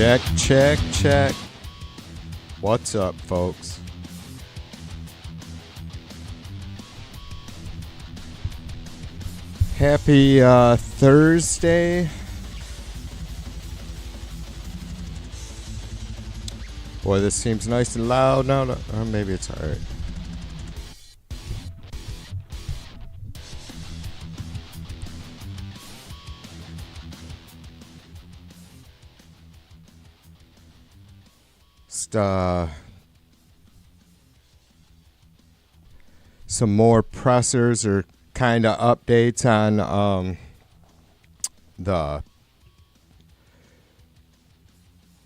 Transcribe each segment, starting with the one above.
Check. What's up, folks? Happy Thursday. Boy, this seems nice and loud now. Or maybe it's alright. Some more pressers or kind of updates on the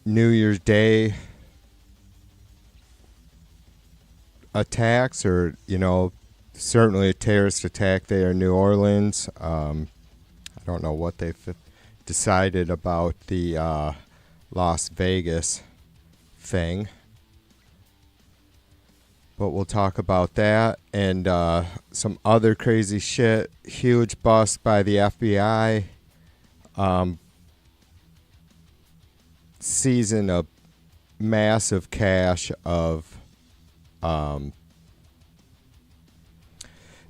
New Year's Day attacks, or certainly a terrorist attack there in New Orleans. I don't know what they've decided about the Las Vegas thing, but we'll talk about that and some other crazy shit. Huge bust by the FBI, seizing a massive cache of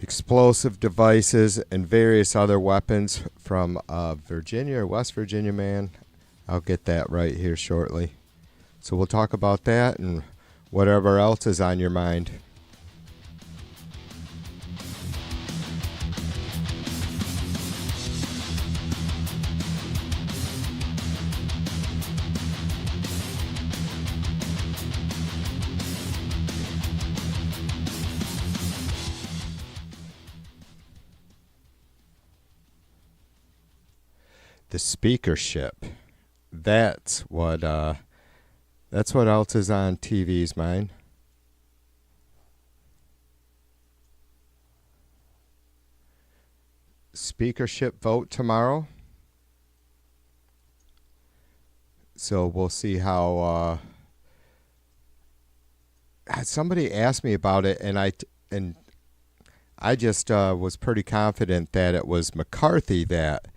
explosive devices and various other weapons from Virginia or West Virginia, man. I'll get that right here shortly. So we'll talk about that and whatever else is on your mind. The speakership. That's what else is on TV's mind. Speakership vote tomorrow. So we'll see how somebody asked me about it, and I just was pretty confident that it was McCarthy that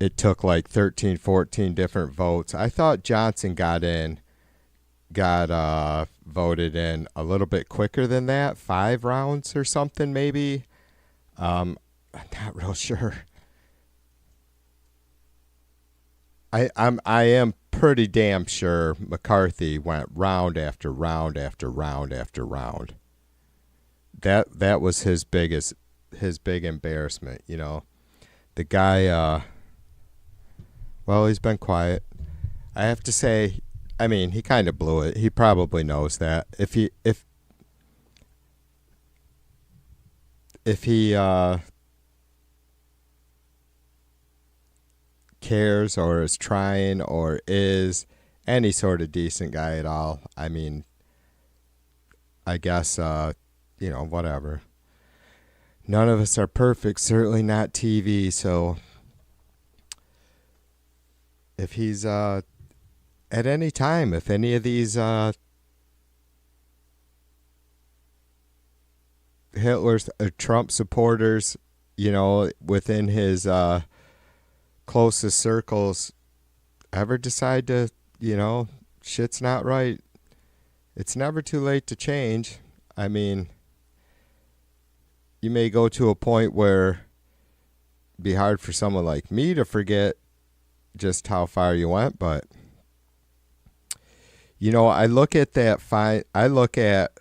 it took like 13, 14 different votes. I thought Johnson got voted in a little bit quicker than that, 5 rounds or something maybe. I'm not real sure. I am pretty damn sure McCarthy went round after round after round after round. That was his big embarrassment, The guy well, he's been quiet. I have to say, he kind of blew it. He probably knows that. If he cares or is trying or is any sort of decent guy at all, I guess, whatever. None of us are perfect, certainly not TV, so if he's at any time, if any of these Hitler's Trump supporters, within his closest circles ever decide to, shit's not right, it's never too late to change. You may go to a point where it'd be hard for someone like me to forget just how far you went, but I look at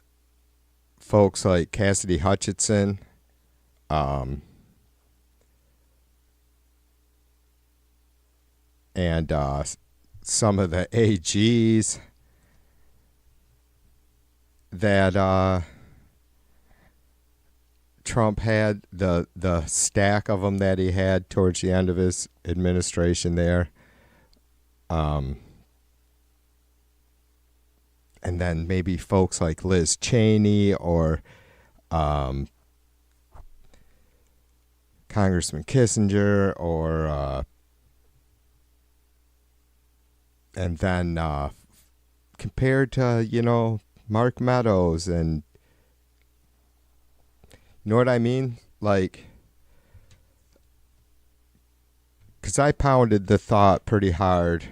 folks like Cassidy Hutchinson, and some of the AGs that Trump had, the stack of them that he had towards the end of his administration there. And then maybe folks like Liz Cheney or Congressman Kissinger, or and then compared to, Mark Meadows, and you know what I mean? Like, because I pounded the thought pretty hard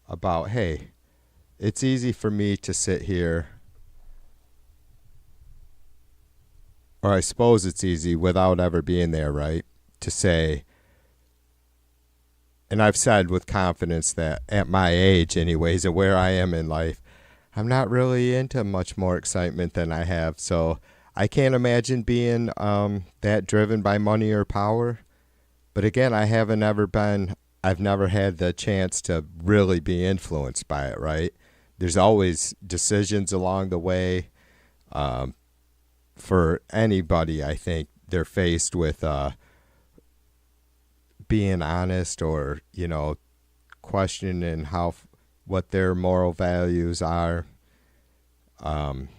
about, hey, it's easy for me to sit here, or I suppose it's easy without ever being there, right? To say, and I've said with confidence that at my age, anyways, and where I am in life, I'm not really into much more excitement than I have. So I can't imagine being that driven by money or power. But again, I've never had the chance to really be influenced by it, right? There's always decisions along the way. For anybody, I think they're faced with being honest, or questioning what their moral values are, and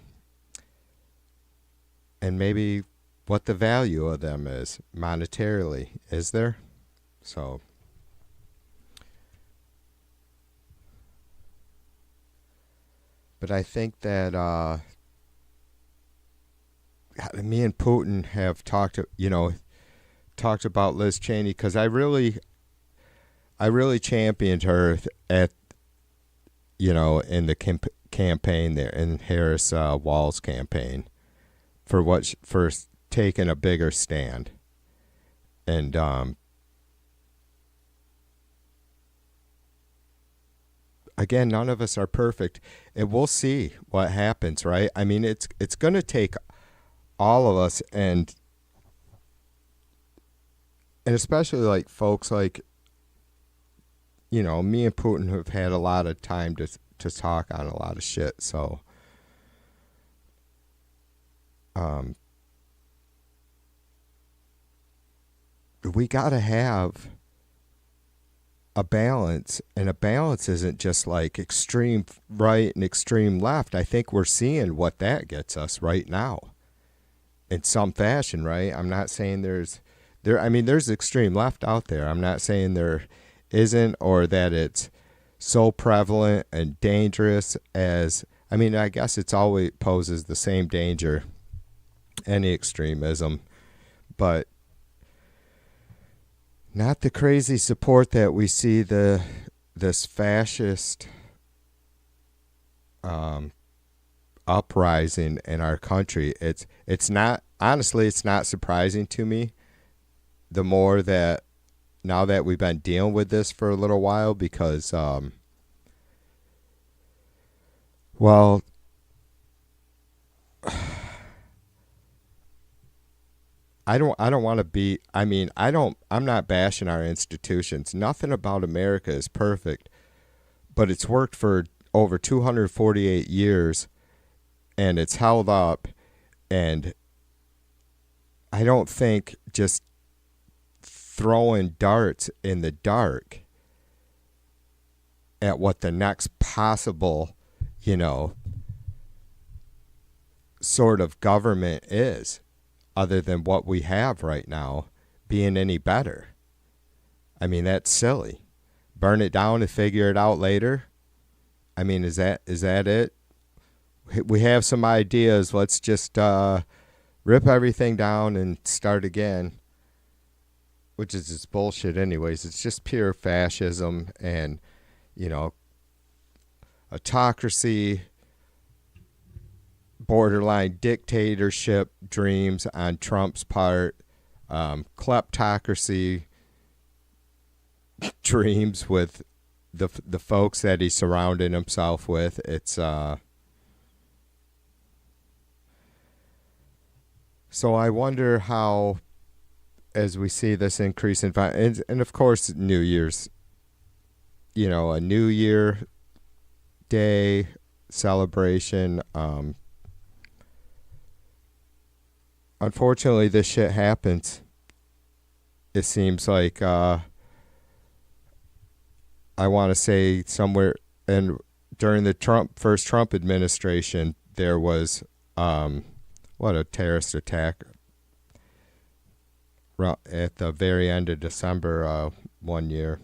maybe what the value of them is monetarily. Is there? So, but I think that me and Putin have talked about Liz Cheney, because I really championed her at in the campaign there, in Harris Wall's campaign, for taking a bigger stand. And again, none of us are perfect, and we'll see what happens, right? I mean, it's going to take all of us, and especially like folks like me and Putin have had a lot of time to talk on a lot of shit. So we got to have a balance, and a balance isn't just like extreme right and extreme left. I think we're seeing what that gets us right now in some fashion, right? I'm not saying there's extreme left out there. I'm not saying there isn't, or that it's so prevalent and dangerous as, I guess it's always poses the same danger, any extremism, but not the crazy support that we see this fascist uprising in our country. It's not, honestly, it's not surprising to me, the more that now that we've been dealing with this for a little while, because well, I don't want to be, I'm not bashing our institutions. Nothing about America is perfect, but it's worked for over 248 years, and it's held up. And I don't think just throwing darts in the dark at what the next possible, sort of government is, other than what we have right now, being any better. That's silly. Burn it down and figure it out later. Is that it? We have some ideas. Let's just rip everything down and start again. Which is just bullshit anyways. It's just pure fascism and, autocracy, borderline dictatorship dreams on Trump's part, kleptocracy dreams with the folks that he's surrounding himself with. It's so I wonder how, as we see this increase in violence, and of course New Year's, a New Year Day celebration. Unfortunately, this shit happens. It seems like I want to say somewhere, and during the first Trump administration, there was a terrorist attack at the very end of December one year.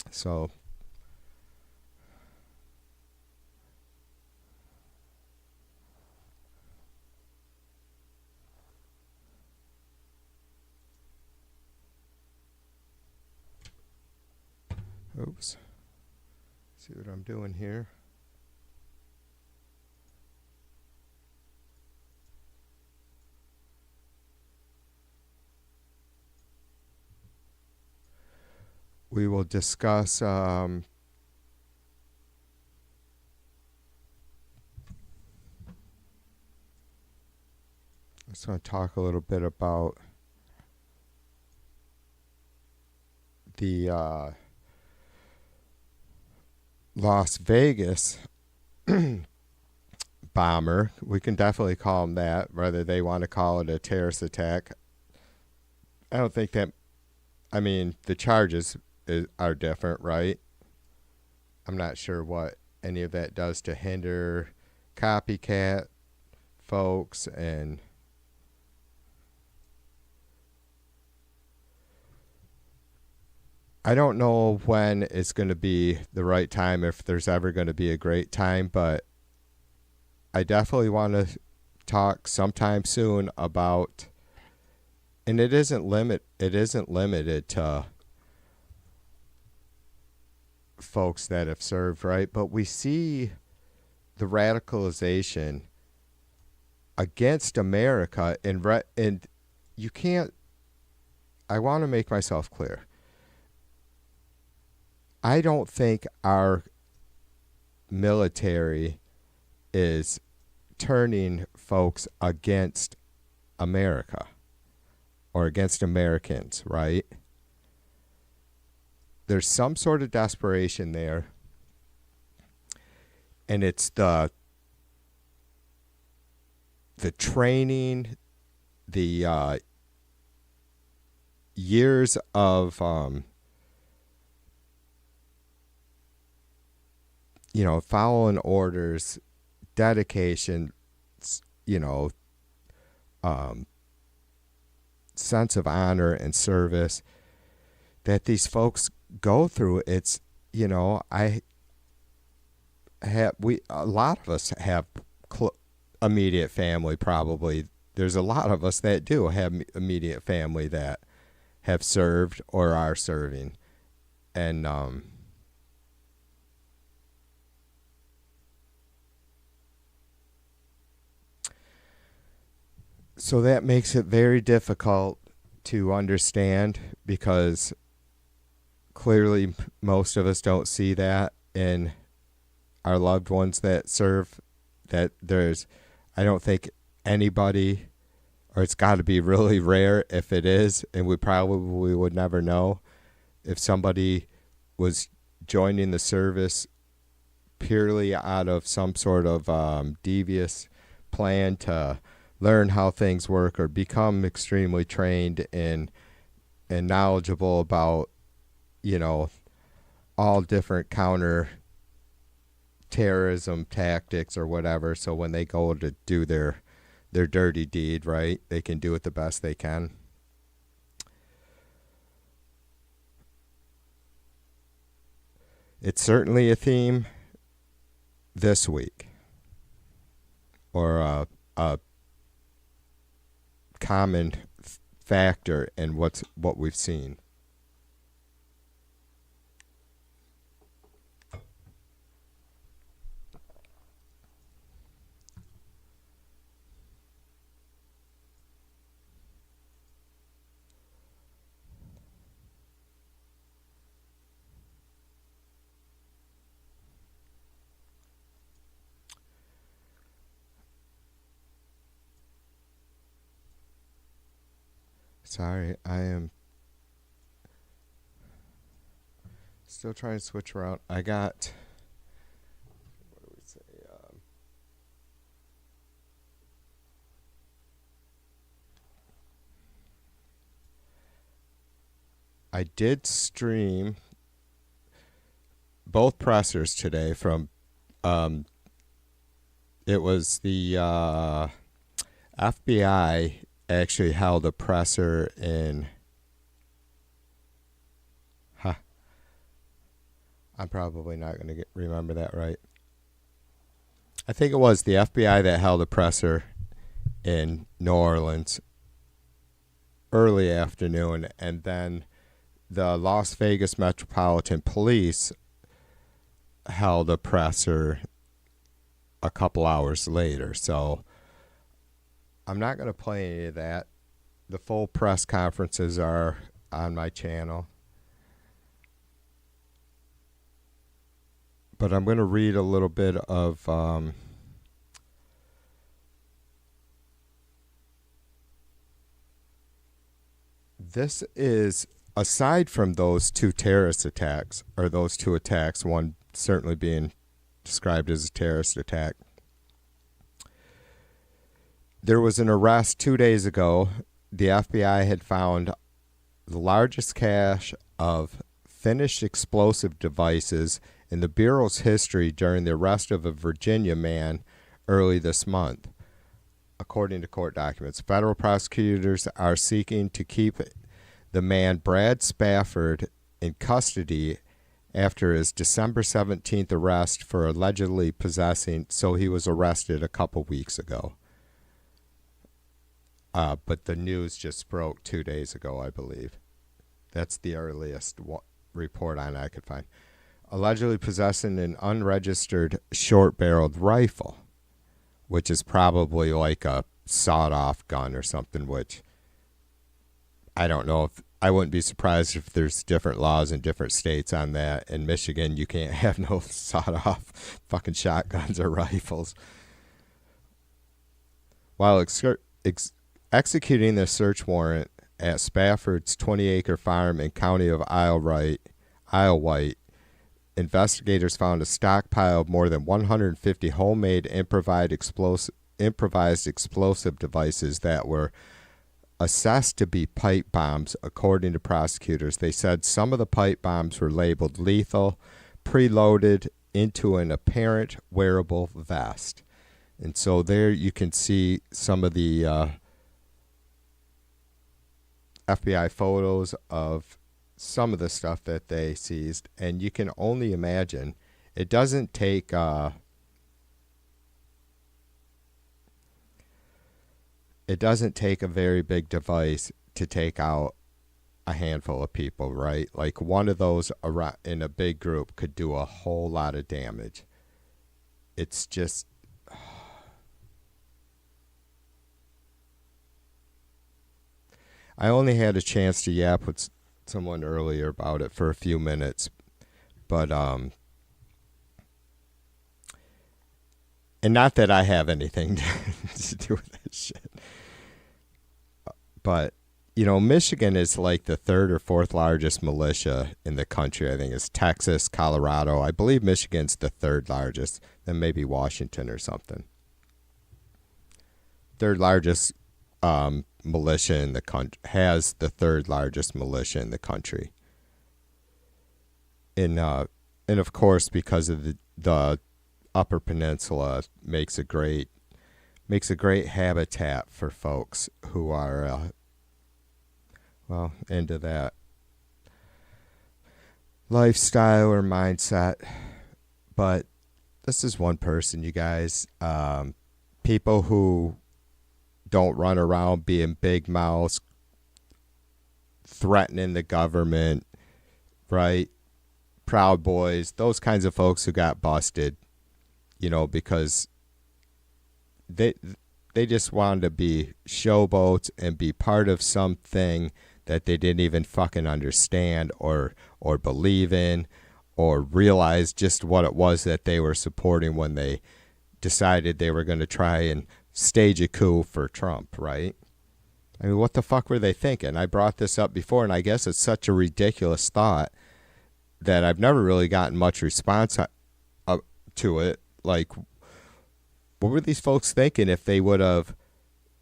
So oops. See what I'm doing here. We will discuss I just want to talk a little bit about the Las Vegas bomber. We can definitely call them that, whether they want to call it a terrorist attack. I don't think that, I mean, the charges are different, right? I'm not sure what any of that does to hinder copycat folks, and I don't know when it's going to be the right time, if there's ever going to be a great time, but I definitely want to talk sometime soon about, and it isn't limited to folks that have served, right? But we see the radicalization against America, and you can't, I want to make myself clear. I don't think our military is turning folks against America or against Americans, right? There's some sort of desperation there, and it's the training, the years of following orders, dedication, sense of honor and service that these folks go through. It's, a lot of us have immediate family, probably. There's a lot of us that do have immediate family that have served or are serving. And, so that makes it very difficult to understand, because clearly most of us don't see that in our loved ones that serve, that I don't think anybody, or it's got to be really rare if it is, and we probably would never know, if somebody was joining the service purely out of some sort of devious plan to learn how things work or become extremely trained and knowledgeable about, all different counter terrorism tactics or whatever. So when they go to do their dirty deed, right, they can do it the best they can. It's certainly a theme this week, or a common factor in what we've seen. Sorry, I am still trying to switch around. I got, what do we say? I did stream both pressers today from, it was the FBI actually held a presser in, I'm probably not going to remember that right. I think it was the FBI that held a presser in New Orleans early afternoon, and then the Las Vegas Metropolitan Police held a presser a couple hours later. So I'm not going to play any of that. The full press conferences are on my channel. But I'm going to read a little bit of this is, aside from those two terrorist attacks, or those two attacks, one certainly being described as a terrorist attack, there was an arrest 2 days ago. The FBI had found the largest cache of finished explosive devices in the Bureau's history during the arrest of a Virginia man early this month. According to court documents, federal prosecutors are seeking to keep the man Brad Spafford in custody after his December 17th arrest for allegedly possessing, so he was arrested a couple weeks ago. But the news just broke 2 days ago, I believe. That's the earliest report on it I could find. Allegedly possessing an unregistered short-barreled rifle, which is probably like a sawed-off gun or something, which I don't know if, I wouldn't be surprised if there's different laws in different states on that. In Michigan, you can't have no sawed-off fucking shotguns or rifles. While executing the search warrant at Spafford's 20-acre farm in county of Islewight, investigators found a stockpile of more than 150 homemade improvised explosive devices that were assessed to be pipe bombs, according to prosecutors. They said some of the pipe bombs were labeled lethal, preloaded into an apparent wearable vest. And so there you can see some of the FBI photos of some of the stuff that they seized, and you can only imagine it doesn't take a very big device to take out a handful of people, right? Like one of those in a big group could do a whole lot of damage. It's just I only had a chance to yap with someone earlier about it for a few minutes, but and not that I have anything to do with that shit, but you know, Michigan is like the third or fourth largest militia in the country. I think it's Texas, Colorado. I believe Michigan's the third largest, then maybe Washington or something. Third largest militia in the country, has the third largest militia in the country. And of course, because of the Upper Peninsula, makes a great habitat for folks who are into that lifestyle or mindset. But this is one person, you guys. People who don't run around being big mouths, threatening the government, right? Proud Boys, those kinds of folks who got busted, you know, because they just wanted to be showboats and be part of something that they didn't even fucking understand or believe in or realize just what it was that they were supporting when they decided they were going to try and stage a coup for Trump, right? I mean, what the fuck were they thinking? I brought this up before, and I guess it's such a ridiculous thought that I've never really gotten much response to it. Like, what were these folks thinking if they would have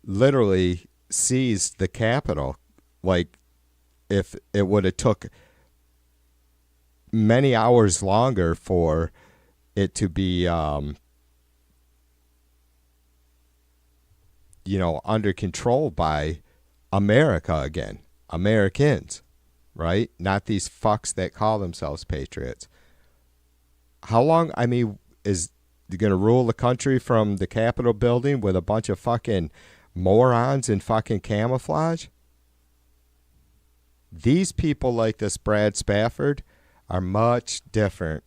literally seized the Capitol? Like, if it would have took many hours longer for it to be under control by America again. Americans, right? Not these fucks that call themselves patriots. How long, is going to rule the country from the Capitol building with a bunch of fucking morons in fucking camouflage? These people like this Brad Spafford are much different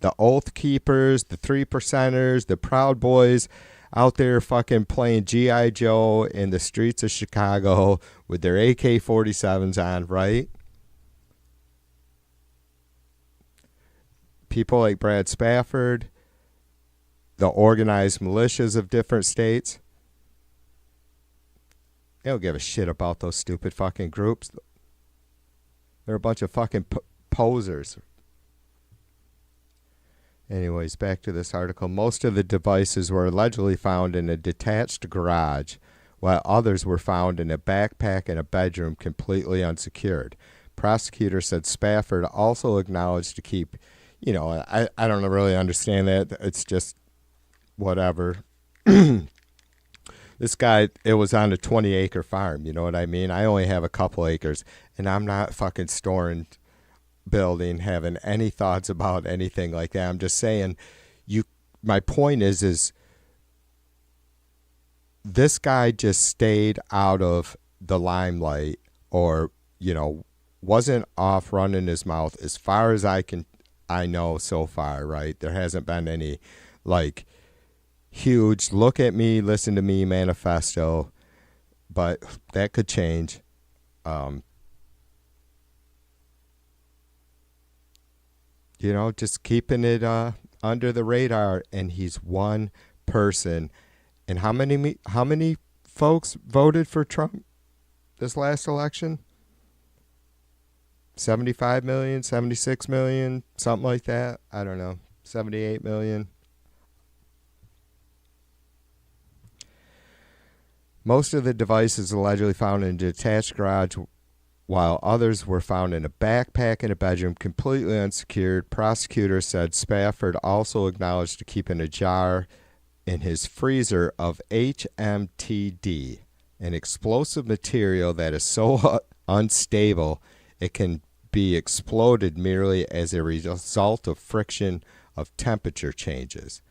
the Oath Keepers, the Three Percenters, the Proud Boys out there fucking playing G.I. Joe in the streets of Chicago with their AK-47s on, right? People like Brad Spafford, the organized militias of different states. They don't give a shit about those stupid fucking groups. They're a bunch of fucking posers. Anyways, back to this article. Most of the devices were allegedly found in a detached garage, while others were found in a backpack in a bedroom completely unsecured. Prosecutors said Spafford also acknowledged to keep, I don't really understand that. It's just whatever. This guy, it was on a 20-acre farm, you know what I mean? I only have a couple acres, and I'm not fucking storing, building, having any thoughts about anything like that. I'm just saying, my point is this guy just stayed out of the limelight, or, wasn't off running his mouth as far as I know so far, right? There hasn't been any, huge look at me, listen to me manifesto, but that could change. Just keeping it under the radar, and he's one person. And how many folks voted for Trump this last election? 75 million, 76 million, something like that. I don't know. 78 million. Most of the devices allegedly found in a detached garage, while others were found in a backpack in a bedroom completely unsecured. Prosecutors said Spafford also acknowledged to keeping a jar in his freezer of HMTD, an explosive material that is so unstable it can be exploded merely as a result of friction of temperature changes.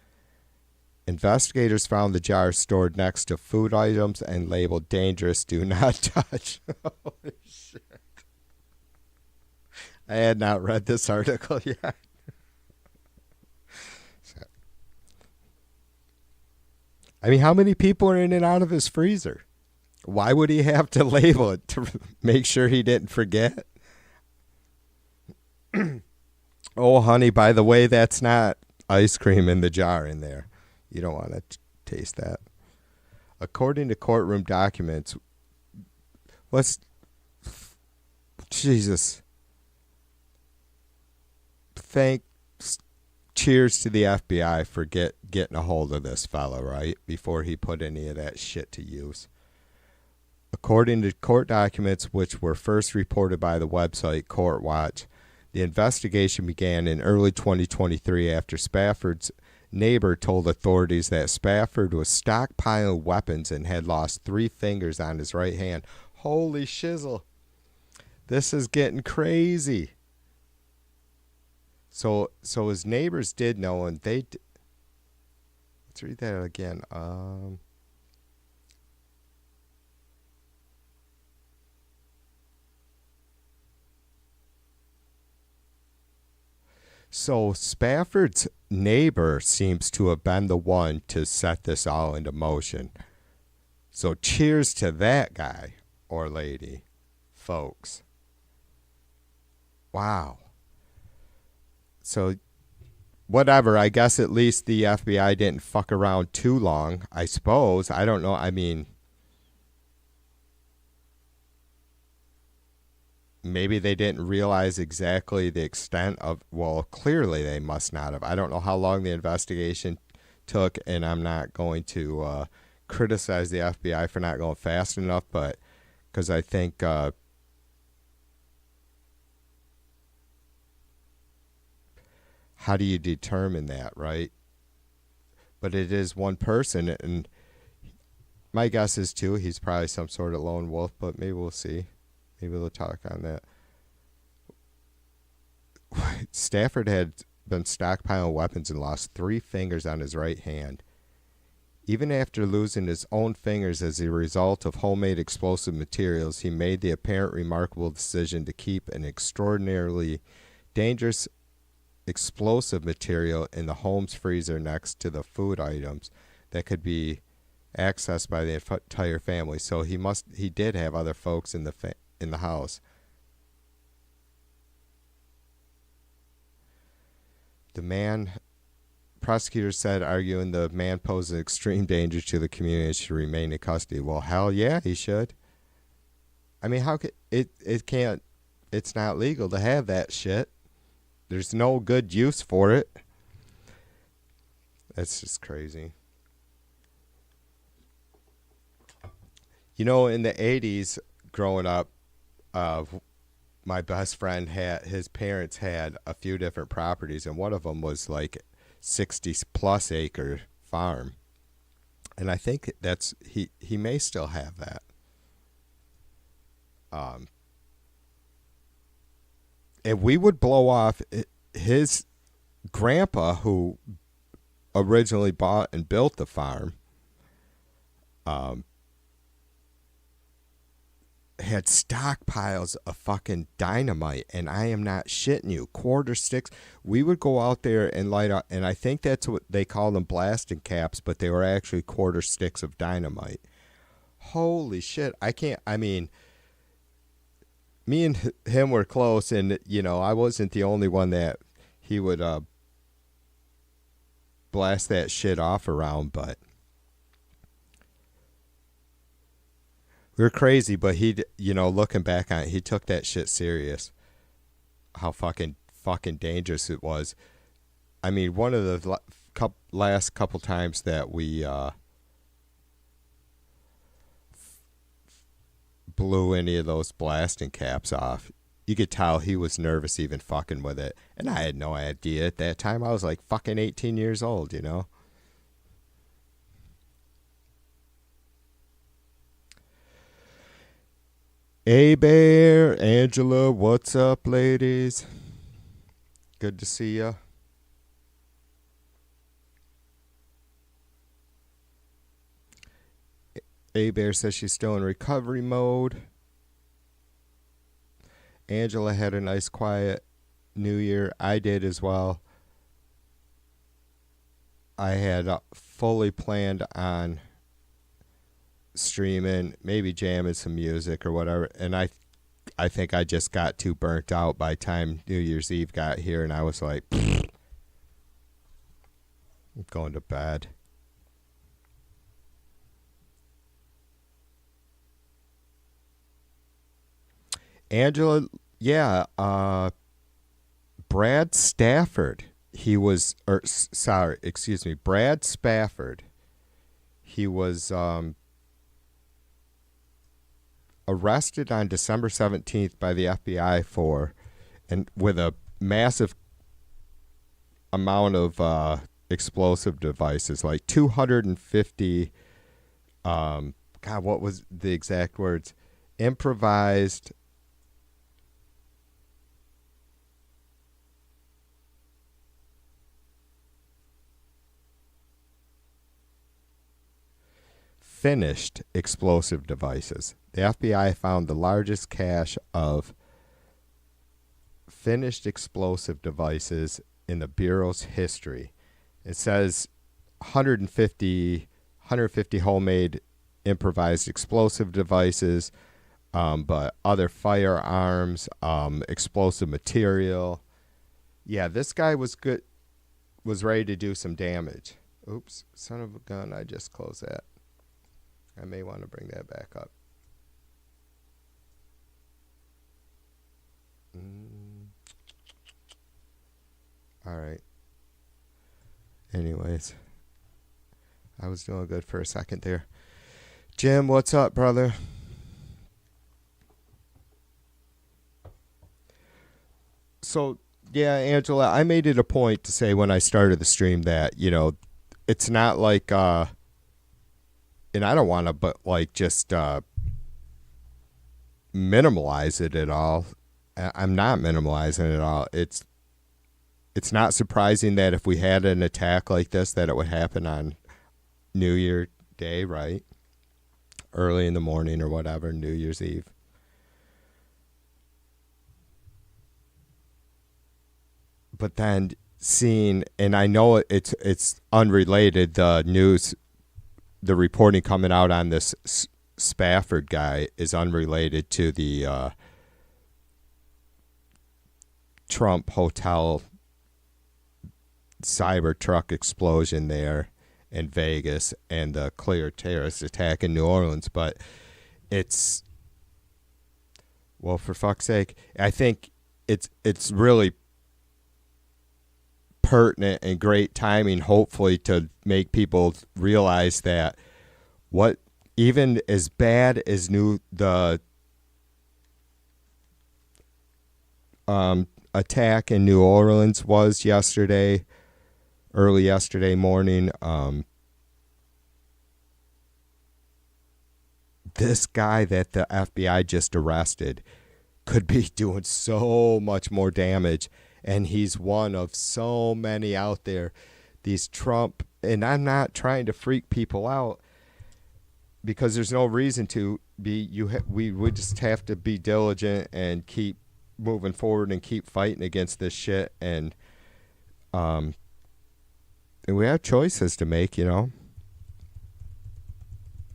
Investigators found the jar stored next to food items and labeled dangerous, do not touch. Holy shit. I had not read this article yet. I mean, how many people are in and out of his freezer? Why would he have to label it to make sure he didn't forget? Oh, honey, by the way, that's not ice cream in the jar in there. You don't want to taste that. According to courtroom documents, Jesus. Cheers to the FBI for getting a hold of this fella, right? Before he put any of that shit to use. According to court documents, which were first reported by the website Court Watch, the investigation began in early 2023 after Spafford's neighbor told authorities that Spafford was stockpiling weapons and had lost 3 fingers on his right hand. Holy shizzle. This is getting crazy. So his neighbors did know, and let's read that again. So Spafford's neighbor seems to have been the one to set this all into motion. So cheers to that guy or lady, folks. Wow. So whatever, I guess at least the FBI didn't fuck around too long, I suppose. I don't know. I mean, maybe they didn't realize exactly the extent of, well, clearly they must not have. I don't know how long the investigation took, and I'm not going to criticize the FBI for not going fast enough, but because I think how do you determine that, right? But it is one person, and my guess is, too, he's probably some sort of lone wolf, but maybe we'll see. Maybe we'll talk on that. Stafford had been stockpiling weapons and lost 3 fingers on his right hand. Even after losing his own fingers as a result of homemade explosive materials, he made the apparent remarkable decision to keep an extraordinarily dangerous explosive material in the home's freezer next to the food items that could be accessed by the entire family. So he did have other folks in the house. The man, prosecutors said, arguing the man posed an extreme danger to the community and should remain in custody. Well, hell yeah, he should. I mean, how could it can't, it's not legal to have that shit. There's no good use for it. That's just crazy. You know, in the 80s, growing up, my best friend his parents had a few different properties, and one of them was like 60 plus acre farm. And I think he may still have that. And we would blow off his grandpa, who originally bought and built the farm, had stockpiles of fucking dynamite, and I am not shitting you, quarter sticks. We would go out there and light up, and I think that's what they call them, blasting caps, but they were actually quarter sticks of dynamite. Holy shit. I mean, me and him were close, and, you know, I wasn't the only one that he would blast that shit off around, but we were crazy. But he, you know, looking back on it, he took that shit serious. How fucking dangerous it was. I mean, one of the last couple times that we blew any of those blasting caps off, you could tell he was nervous even fucking with it. And I had no idea at that time. I was like fucking 18 years old, you know? Hey Bear, Angela, what's up, ladies? Good to see ya. A Bear says she's still in recovery mode. Angela had a nice quiet New Year. I did as well. I had fully planned on streaming, maybe jamming some music or whatever, and I think I just got too burnt out by the time New Year's Eve got here, and I was like, I'm going to bed. Angela, yeah, Brad Stafford. Brad Spafford. He was arrested on December 17th by the FBI with a massive amount of explosive devices, like 250, God, what was the exact words? Improvised finished explosive devices. The FBI found the largest cache of finished explosive devices in the Bureau's history. It says 150 homemade improvised explosive devices, but other firearms, explosive material. Yeah, this guy was ready to do some damage. Oops, son of a gun, I just closed that. I may want to bring that back up. All right. Anyways, I was doing good for a second there. Jim, what's up, brother? So, yeah, Angela, I made it a point to say when I started the stream that, you know, it's not like, and I don't want to, but like just minimalize it at all. I'm not minimalizing it at all. It's not surprising that if we had an attack like this, that it would happen on New Year Day, right? Early in the morning or whatever, New Year's Eve. But then seeing, and I know it's unrelated. The reporting coming out on this Spafford guy is unrelated to the Trump hotel Cybertruck explosion there in Vegas and the clear terrorist attack in New Orleans. But it's, well, for fuck's sake, I think it's really pertinent and great timing, hopefully, to make people realize that what, even as bad as the attack in New Orleans was yesterday, early yesterday morning, this guy that the FBI just arrested could be doing so much more damage. And he's one of so many out there. These Trump, and I'm not trying to freak people out because there's no reason to be. We just have to be diligent and keep moving forward and keep fighting against this shit. And we have choices to make,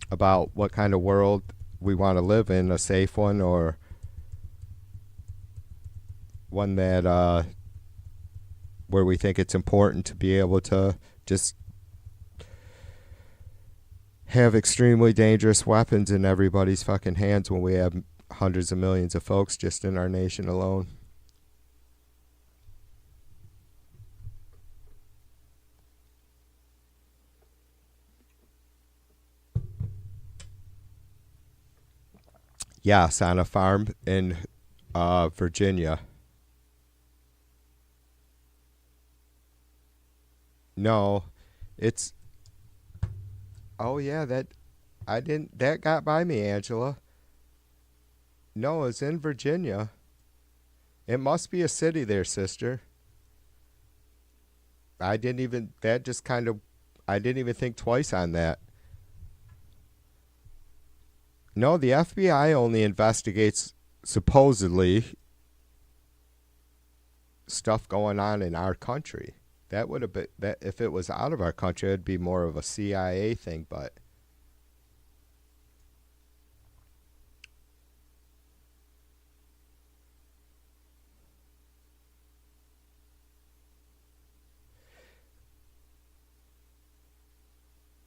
about what kind of world we want to live in, a safe one or one that where we think it's important to be able to just have extremely dangerous weapons in everybody's fucking hands when we have hundreds of millions of folks just in our nation alone. Yes, on a farm in Virginia. No, it's. Oh yeah, that got by me, Angela. No, it's in Virginia. It must be a city there, sister. I didn't even. That just kind of. I didn't even think twice on that. No, the FBI only investigates supposedly stuff going on in our country. That would have been that if it was out of our country, it'd be more of a CIA thing. But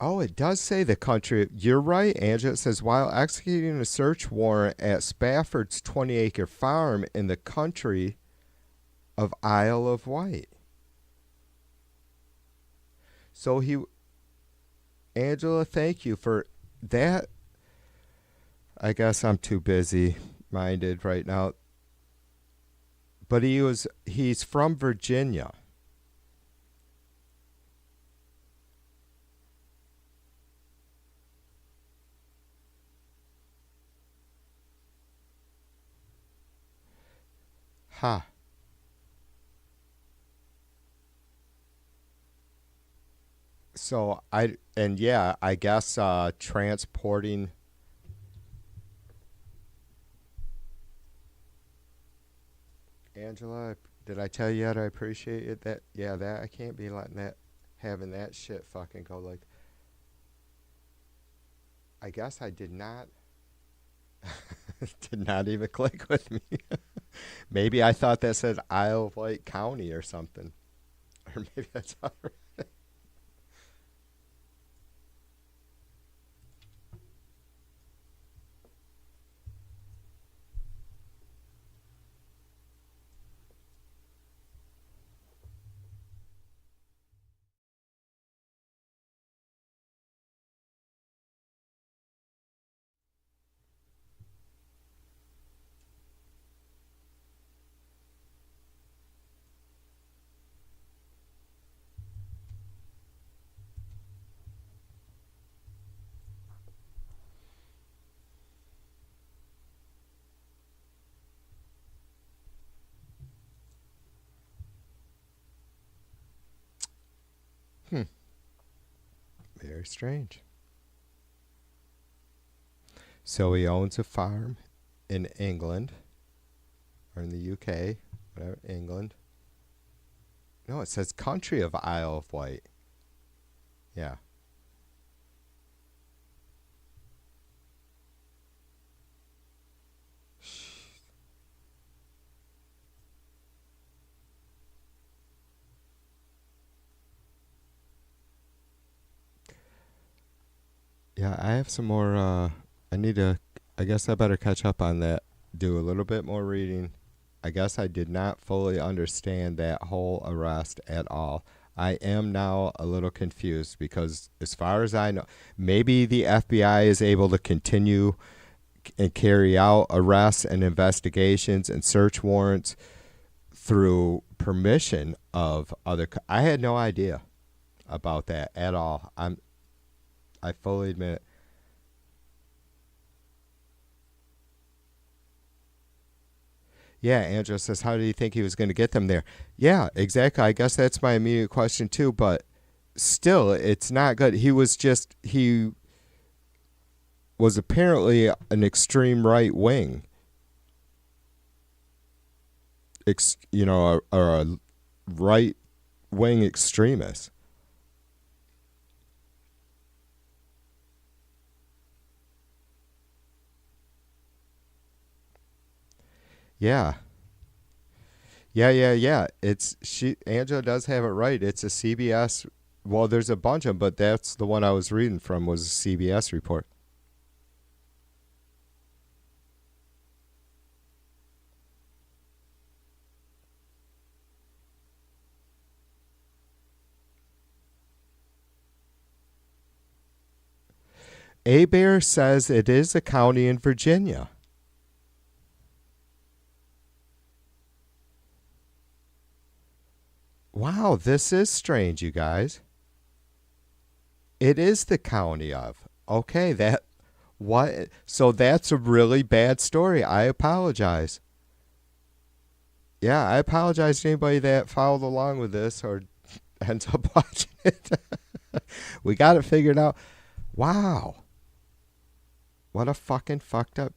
oh, it does say the country. You're right, Angela. It says while executing a search warrant at Spafford's 20-acre farm in the country of Isle of Wight. So Angela, thank you for that. I guess I'm too busy minded right now. But he's from Virginia. Huh. So I guess transporting. Angela, did I tell you that I appreciate it? That I can't be letting having that shit fucking go like. I guess I did not. Did not even click with me. Maybe I thought that said Isle of Wight County or something. Or maybe that's all right. Hmm. Very strange. So he owns a farm in England or in the UK, whatever, England. No, it says country of Isle of Wight. Yeah. Yeah, I have some more. I need to. I guess I better catch up on that. Do a little bit more reading. I guess I did not fully understand that whole arrest at all. I am now a little confused because, as far as I know, maybe the FBI is able to continue and carry out arrests and investigations and search warrants through permission of other. I had no idea about that at all. I fully admit it. Yeah, Angela says, how do you think he was going to get them there? Yeah, exactly. I guess that's my immediate question too, but still, it's not good. He was apparently an extreme right wing, or a right wing extremist. Yeah. Yeah. Angela does have it right. It's a CBS. Well, there's a bunch of them, but that's the one I was reading from was a CBS report. A Bear says it is a county in Virginia. Wow, this is strange, you guys. It is the county of. Okay, that what? So that's a really bad story. I apologize. Yeah, I apologize to anybody that followed along with this or ends up watching it. We got it figured out. Wow. What a fucking fucked up.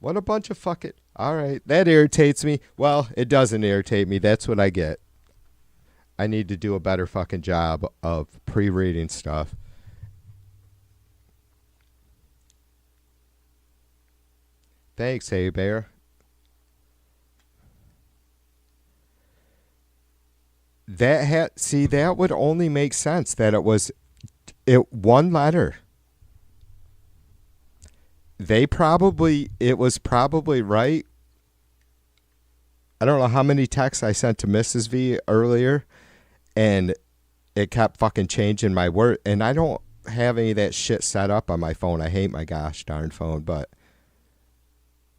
What a bunch of fucking. All right, that irritates me. Well, it doesn't irritate me. That's what I get. I need to do a better fucking job of pre-reading stuff. Thanks, Hey Bear. That would only make sense that it one letter. It was probably right. I don't know how many texts I sent to Mrs. V earlier, and it kept fucking changing my word. And I don't have any of that shit set up on my phone. I hate my gosh darn phone, but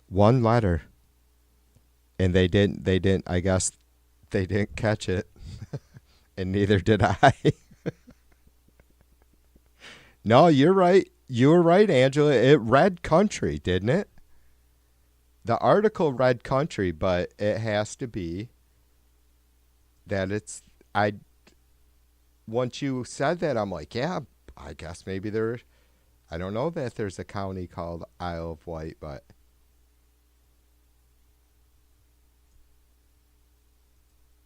one letter, and they didn't. I guess they didn't catch it, and neither did I. No, you're right. You were right, Angela. It read country, didn't it? The article read country, but it has to be that it's. I Once you said that, I'm like, yeah, I guess maybe there. I don't know that there's a county called Isle of Wight, but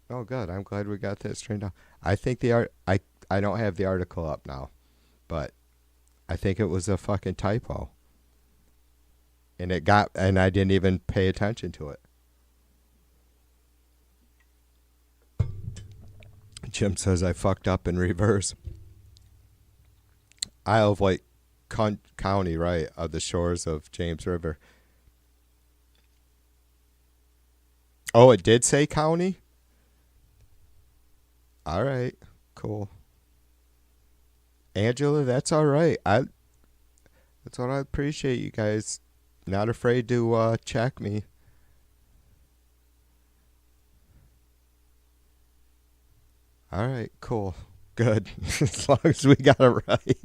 oh, good. I'm glad we got that straightened out. I think the art. I don't have the article up now, but I think it was a fucking typo, and I didn't even pay attention to it. Jim says I fucked up in reverse. Isle of Wight County, right, of the shores of James River. Oh, it did say county? All right, cool. Angela, that's all right. That's what I appreciate you guys. Not afraid to check me. All right, cool. Good. As long as we got it right.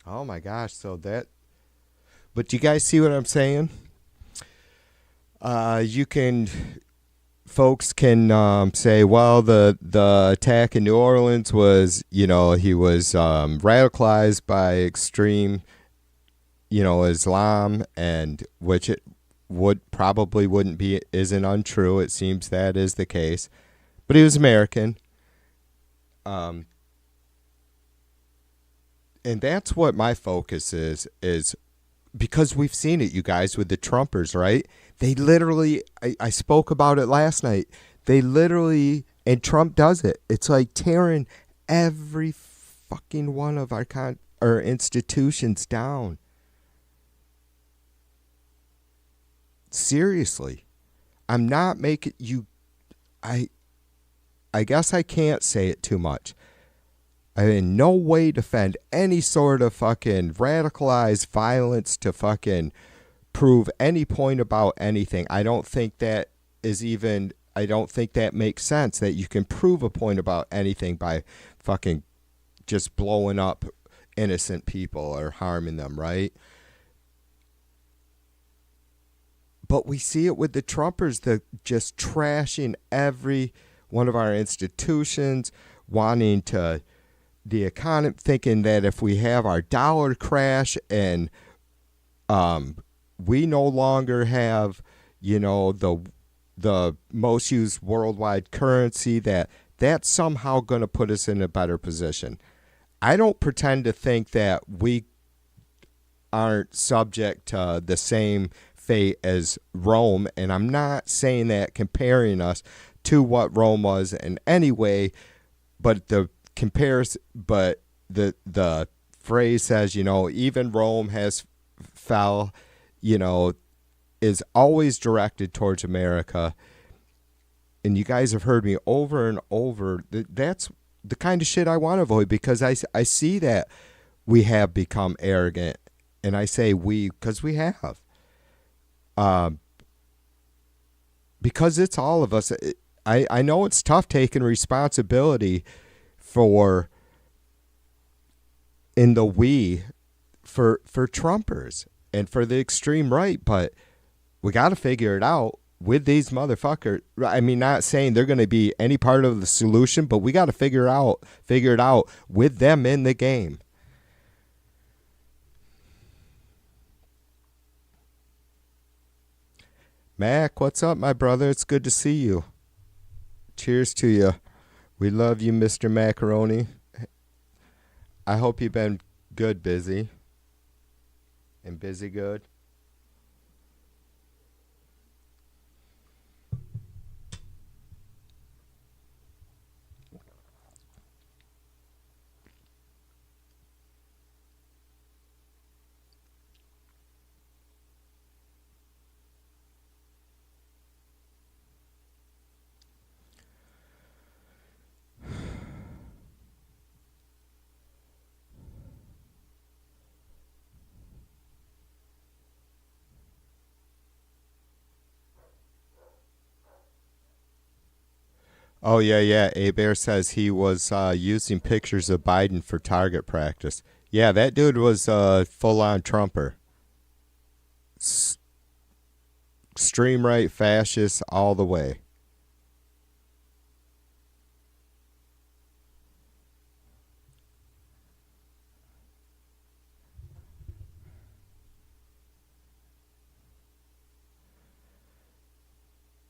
Oh my gosh, but you guys see what I'm saying? You can folks can say, well, the attack in New Orleans was, he was radicalized by extreme, Islam, and which probably wouldn't be isn't untrue. It seems that is the case, but he was American. Um, and that's what my focus is because we've seen it, you guys, with the Trumpers, right? They literally, I spoke about it last night. They literally, and Trump does it. It's like tearing every fucking one of our institutions down. Seriously, I'm not making you. I guess I can't say it too much. I in no way defend any sort of fucking radicalized violence to fucking prove any point about anything. I don't think that is even. I don't think that makes sense that you can prove a point about anything by fucking just blowing up innocent people or harming them, right? But we see it with the Trumpers, the just trashing every one of our institutions, wanting to the economy, thinking that if we have our dollar crash and we no longer have, the most used worldwide currency, that's somehow going to put us in a better position. I don't pretend to think that we aren't subject to the same fate as Rome, and I'm not saying that comparing us to what Rome was in any way, but the phrase says, even Rome has fell, is always directed towards America. And you guys have heard me over and over. That's the kind of shit I want to avoid, because I see that we have become arrogant. And I say we because we have. Because it's all of us. I know it's tough taking responsibility for in the we for Trumpers and for the extreme right, but we got to figure it out with these motherfuckers. I mean, not saying they're going to be any part of the solution, but we got to figure it out with them in the game. Mac, what's up, my brother? It's good to see you. Cheers to you. We love you, Mr. Macaroni. I hope you've been good, busy. And busy good. Oh, yeah. A-Bear says he was using pictures of Biden for target practice. Yeah, that dude was full-on Trumper. Extreme right, fascist, all the way.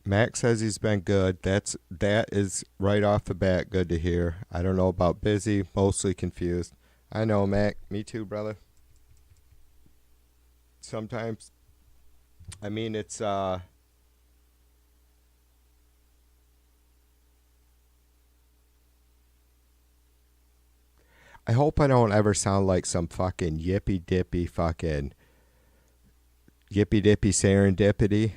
Mac says he's been good. That is right off the bat good to hear. I don't know about busy, mostly confused. I know, Mac. Me too, brother. Sometimes, I mean, it's I hope I don't ever sound like some fucking yippy dippy fucking yippy dippy serendipity.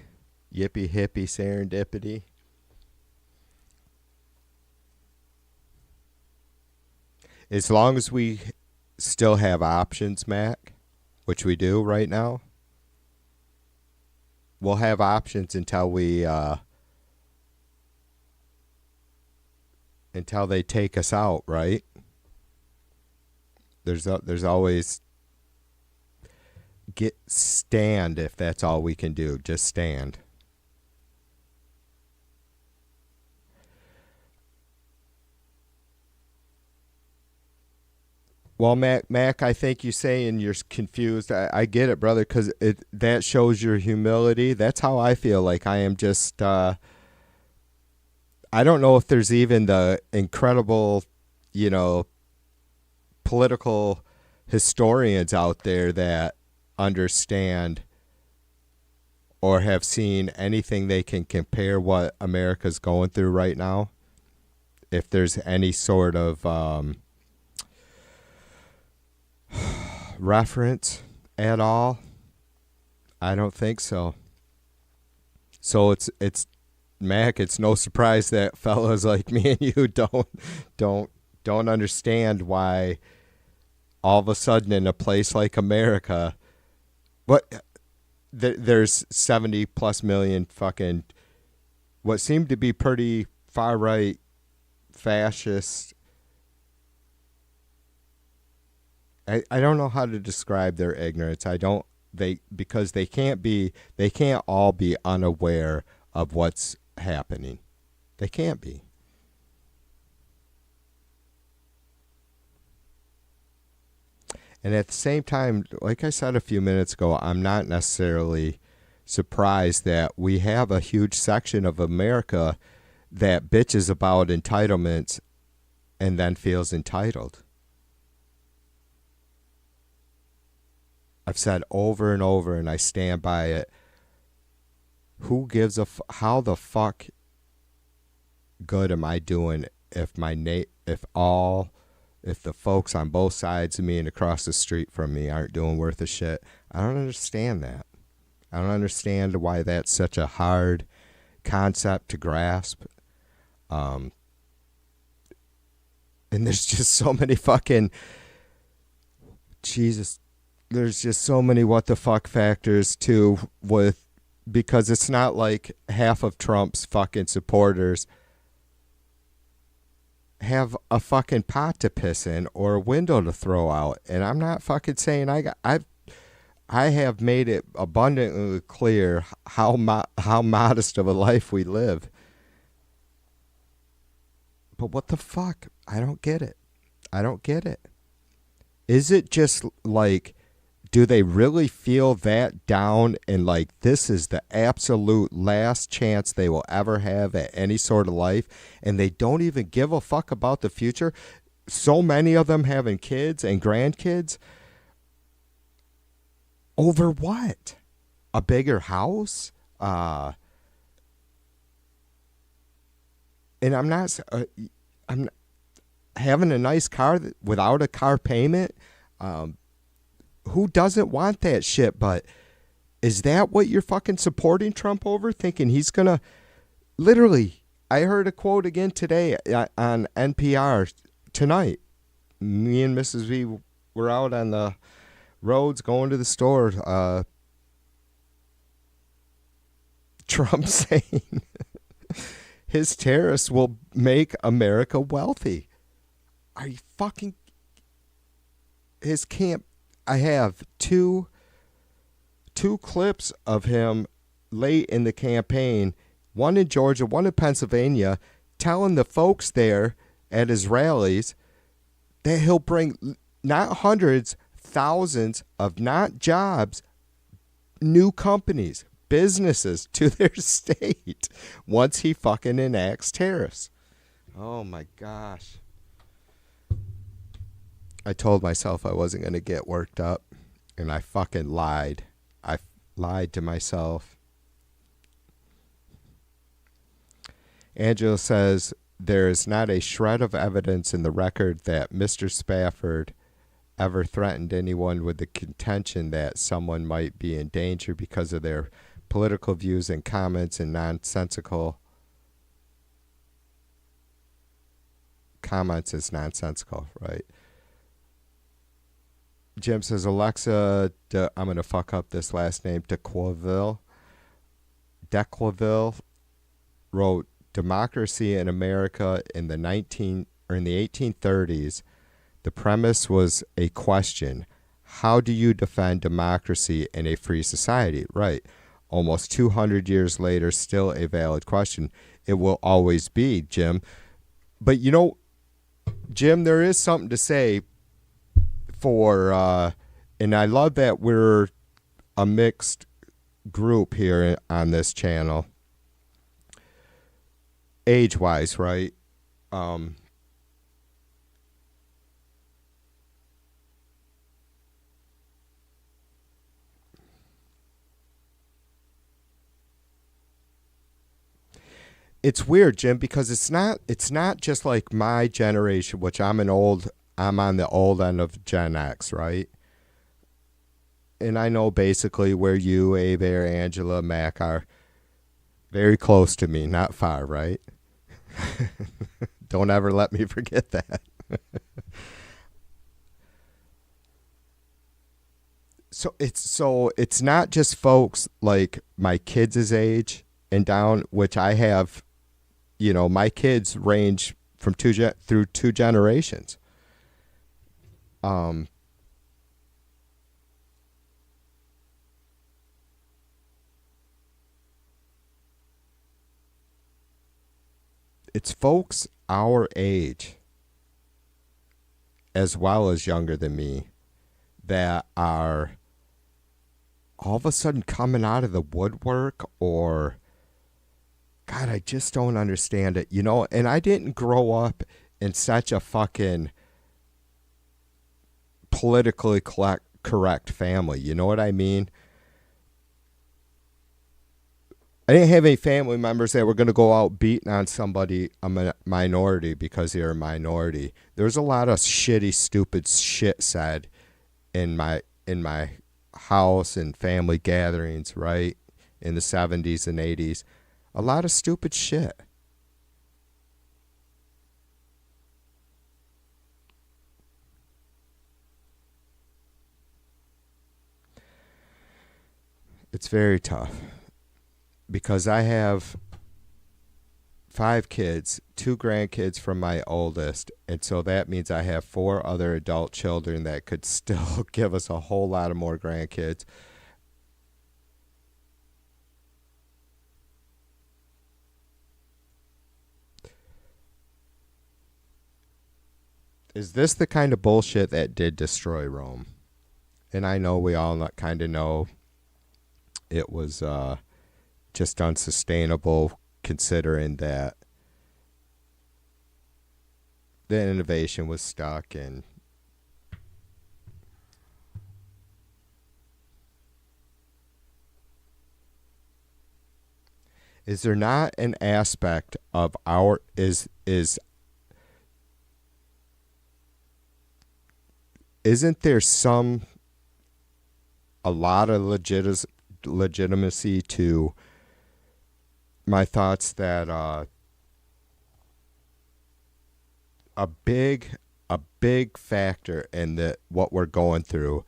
Yippee hippie serendipity. As long as we still have options, Mac, which we do right now, we'll have options until until they take us out, right? There's always stand if that's all we can do. Just stand. Well, Mac, I think you saying you're confused. I get it, brother, because that shows your humility. That's how I feel. Like I am just. I don't know if there's even the incredible, you know, political historians out there that understand or have seen anything they can compare what America's going through right now. If there's any sort of reference at all, I don't think so. So it's Mac. It's no surprise that fellas like me and you don't don't understand why all of a sudden in a place like America, what there's 70 plus million fucking what seem to be pretty far right fascist. I don't know how to describe their ignorance. I don't they because they can't all be unaware of what's happening. They can't be. And at the same time, like I said a few minutes ago, I'm not necessarily surprised that we have a huge section of America that bitches about entitlements and then feels entitled. I've said over and over, and I stand by it. Who gives a how the fuck good am I doing if if the folks on both sides of me and across the street from me aren't doing worth a shit? I don't understand that. I don't understand why that's such a hard concept to grasp. And there's just so many fucking Jesus. There's just so many what the fuck factors too with because it's not like half of Trump's fucking supporters have a fucking pot to piss in or a window to throw out. And I'm not fucking saying I have made it abundantly clear how modest of a life we live. But what the fuck? I don't get it. I don't get it. Is it just like, do they really feel that down and like this is the absolute last chance they will ever have at any sort of life and they don't even give a fuck about the future? So many of them having kids and grandkids. Over what? A bigger house? And I'm not having a nice car without a car payment. Who doesn't want that shit? But is that what you're fucking supporting Trump over? Thinking he's gonna literally? I heard a quote again today on NPR tonight. Me and Mrs. V were out on the roads going to the store. Trump saying his tariffs will make America wealthy. Are you fucking? His camp. I have two clips of him late in the campaign, one in Georgia, one in Pennsylvania, telling the folks there at his rallies that he'll bring not hundreds, thousands of not jobs, new companies, businesses to their state once he fucking enacts tariffs. Oh my gosh. I told myself I wasn't going to get worked up, and I fucking lied. I lied to myself. Angela says, there is not a shred of evidence in the record that Mr. Spafford ever threatened anyone with the contention that someone might be in danger because of their political views and comments and nonsensical comments is nonsensical, right? Jim says, Alexa, I'm going to fuck up this last name, Dequeville wrote Democracy in America in the 1830s. The premise was a question. How do you defend democracy in a free society? Right. Almost 200 years later, still a valid question. It will always be, Jim. But you know, Jim, there is something to say for and I love that we're a mixed group here on this channel, age-wise, right? Um, it's weird, Jim, because it's not just like my generation, which I'm on the old end of Gen X, right? And I know basically where you, Abe, Angela, Mac are very close to me, not far, right? Don't ever let me forget that. So it's not just folks like my kids' age and down, which I have. My kids range from through two generations. Um, it's folks our age as well as younger than me that are all of a sudden coming out of the woodwork, or God, I just don't understand it, and I didn't grow up in such a fucking politically correct family. You know what I mean? I didn't have any family members that were going to go out beating on somebody, a minority, because they're a minority. There's a lot of shitty, stupid shit said in my house and family gatherings, right? In the 70s and 80s. A lot of stupid shit. It's very tough because I have 5 kids, 2 grandkids from my oldest, and so that means I have 4 other adult children that could still give us a whole lot of more grandkids. Is this the kind of bullshit that did destroy Rome? And I know we all kind of know it was just unsustainable, considering that the innovation was stuck. And is there not an aspect of our isn't there a lot of legitimacy to my thoughts that a big factor in what we're going through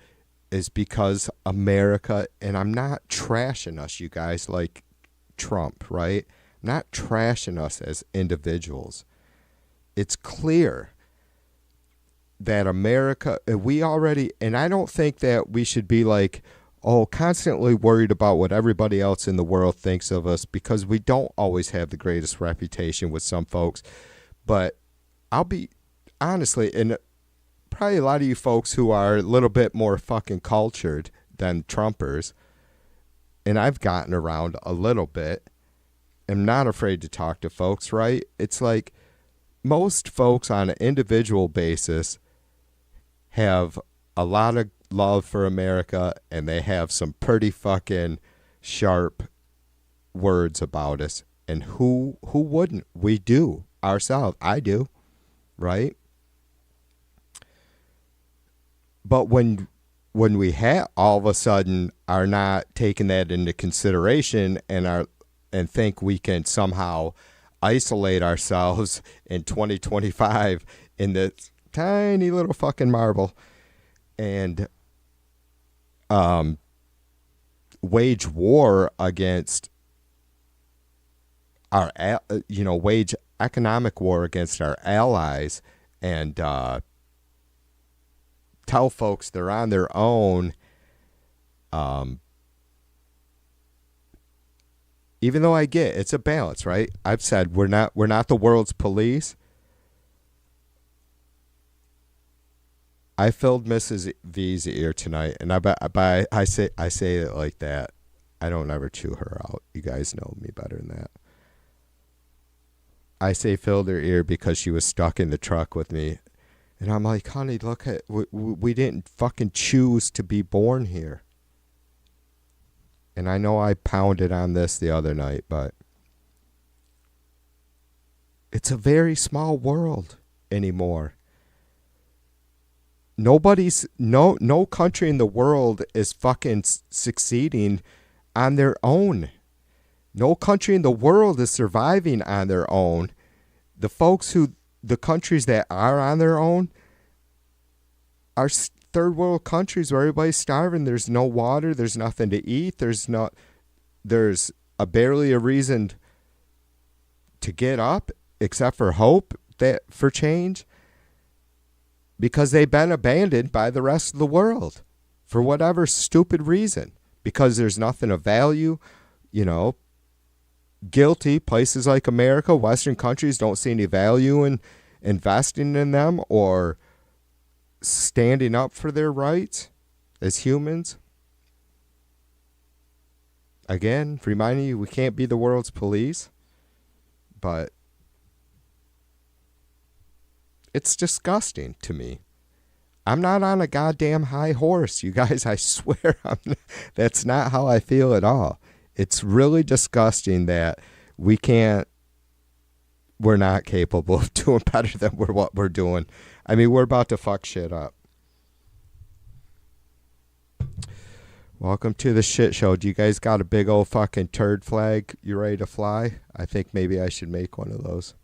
is because America, and I'm not trashing us, you guys, like Trump, right? I'm not trashing us as individuals. It's clear that America, and I don't think that we should be like, constantly worried about what everybody else in the world thinks of us, because we don't always have the greatest reputation with some folks. But I'll be honestly, and probably a lot of you folks who are a little bit more fucking cultured than Trumpers, and I've gotten around a little bit, am not afraid to talk to folks, right? It's like most folks on an individual basis have a lot of love for America, and they have some pretty fucking sharp words about us. And who wouldn't? We do ourselves. I do, right? But when we all of a sudden are not taking that into consideration and think we can somehow isolate ourselves in 2025 in this tiny little fucking marble and wage war against wage economic war against our allies, and tell folks they're on their own, even though I get it's a balance, right? I've said we're not the world's police. I filled Mrs. V's ear tonight, and I say it like that. I don't ever chew her out. You guys know me better than that. I say filled her ear because she was stuck in the truck with me. And I'm like, honey, look, we didn't fucking choose to be born here. And I know I pounded on this the other night, but it's a very small world anymore. No country in the world is fucking succeeding on their own. No country in the world is surviving on their own. The countries that are on their own are third world countries where everybody's starving. There's no water. There's nothing to eat. There's barely a reason to get up except for hope for change, because they've been abandoned by the rest of the world for whatever stupid reason, because there's nothing of value, guilty. Places like America, Western countries don't see any value in investing in them or standing up for their rights as humans. Again, reminding you, we can't be the world's police, but it's disgusting to me. I'm not on a goddamn high horse, you guys. I swear that's not how I feel at all. It's really disgusting that we're not capable of doing better than what we're doing. I mean, we're about to fuck shit up. Welcome to the shit show. Do you guys got a big old fucking turd flag you ready to fly? I think maybe I should make one of those.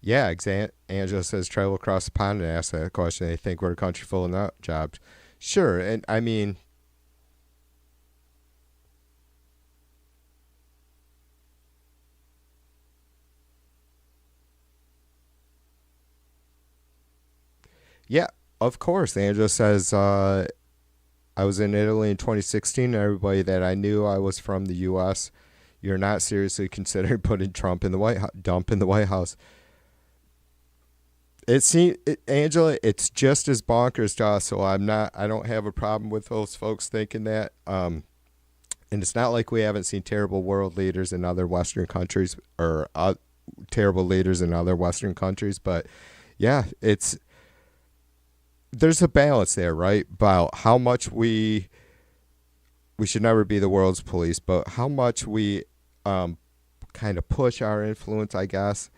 Yeah, Angela says travel across the pond and ask that question. They think we're a country full of nut jobs. Sure, and I mean, yeah, of course. Angela says, I was in Italy in 2016, and everybody that I knew I was from the U.S. You're not seriously considering putting Trump in the White House. Angela, it's just as bonkers to us, so I don't have a problem with those folks thinking that. And it's not like we haven't seen terrible world leaders in other Western countries or terrible leaders in other Western countries, but yeah, there's a balance there, right? About how much we should never be the world's police, but how much we kind of push our influence, I guess,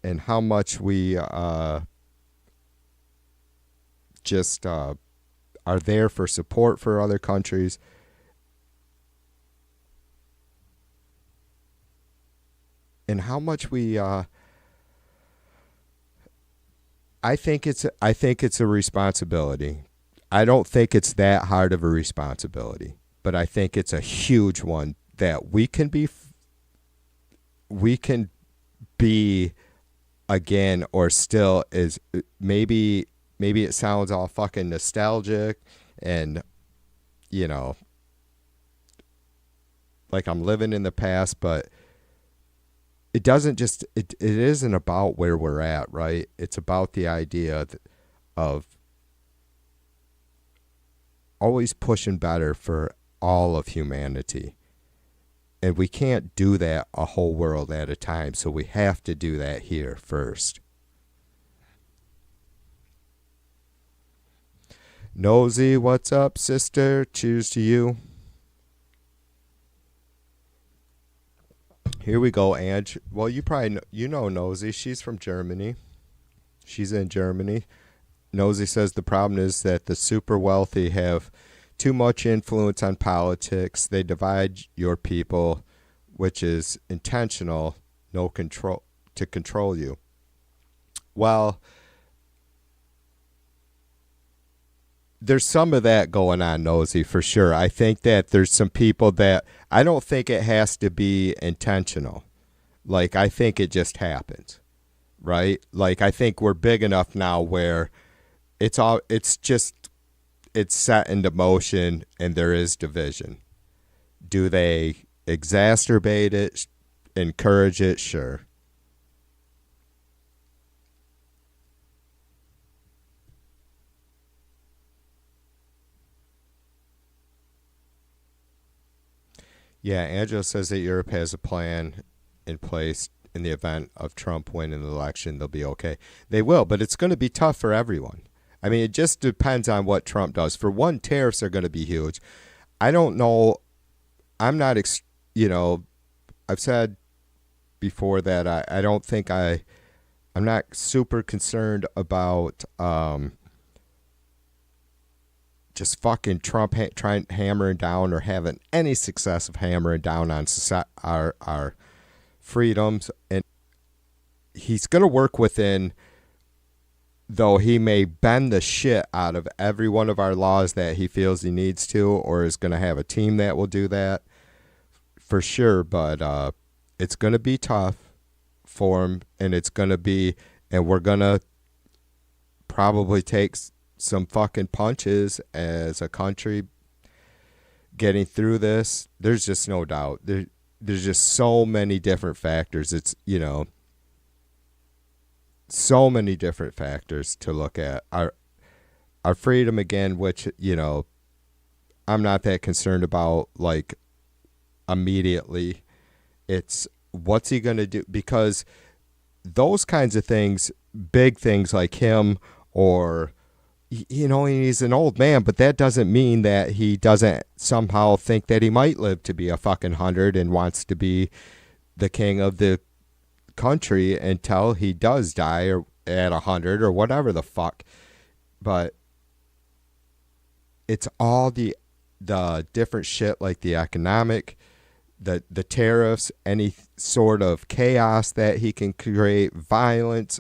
and how much we just are there for support for other countries. And how much we I think it's a responsibility. I don't think it's that hard of a responsibility, but I think it's a huge one that we can be again, or still is maybe it sounds all fucking nostalgic and like I'm living in the past, but it isn't about where we're at, right? It's about the idea of always pushing better for all of humanity. And we can't do that a whole world at a time, so we have to do that here first. Nosy, what's up, sister? Cheers to you. Here we go, Ange. Well, you probably know Nosy. She's from Germany. She's in Germany. Nosy says the problem is that the super wealthy have too much influence on politics. They divide your people, which is intentional, no control to control you. Well, there's some of that going on, Nosy, for sure. I think that there's some people that I don't think it has to be intentional. Like, I think it just happens, right? Like, I think we're big enough now where it's it's set into motion and there is division. Do they exacerbate it, encourage it? Sure. Yeah, Angela says that Europe has a plan in place in the event of Trump winning the election. They'll be okay. They will, but it's going to be tough for everyone. I mean, it just depends on what Trump does. For one, tariffs are going to be huge. I don't know. I'm not, I've said before that I don't think I'm not super concerned about just fucking Trump trying hammering down or having any success of hammering down on our freedoms. And he's going to work within, though he may bend the shit out of every one of our laws that he feels he needs to, or is going to have a team that will do that for sure. But it's going to be tough for him, and we're going to probably take some fucking punches as a country getting through this. There's just no doubt. There's just so many different factors. It's, so many different factors to look at. Our freedom, again, which, I'm not that concerned about, like, immediately. It's what's he going to do? Because those kinds of things, big things like him, or he's an old man, but that doesn't mean that he doesn't somehow think that he might live to be a fucking 100 and wants to be the king of the country until he does die, or at 100 or whatever the fuck. But it's all the different shit, like the economic, the tariffs, any sort of chaos that he can create, violence,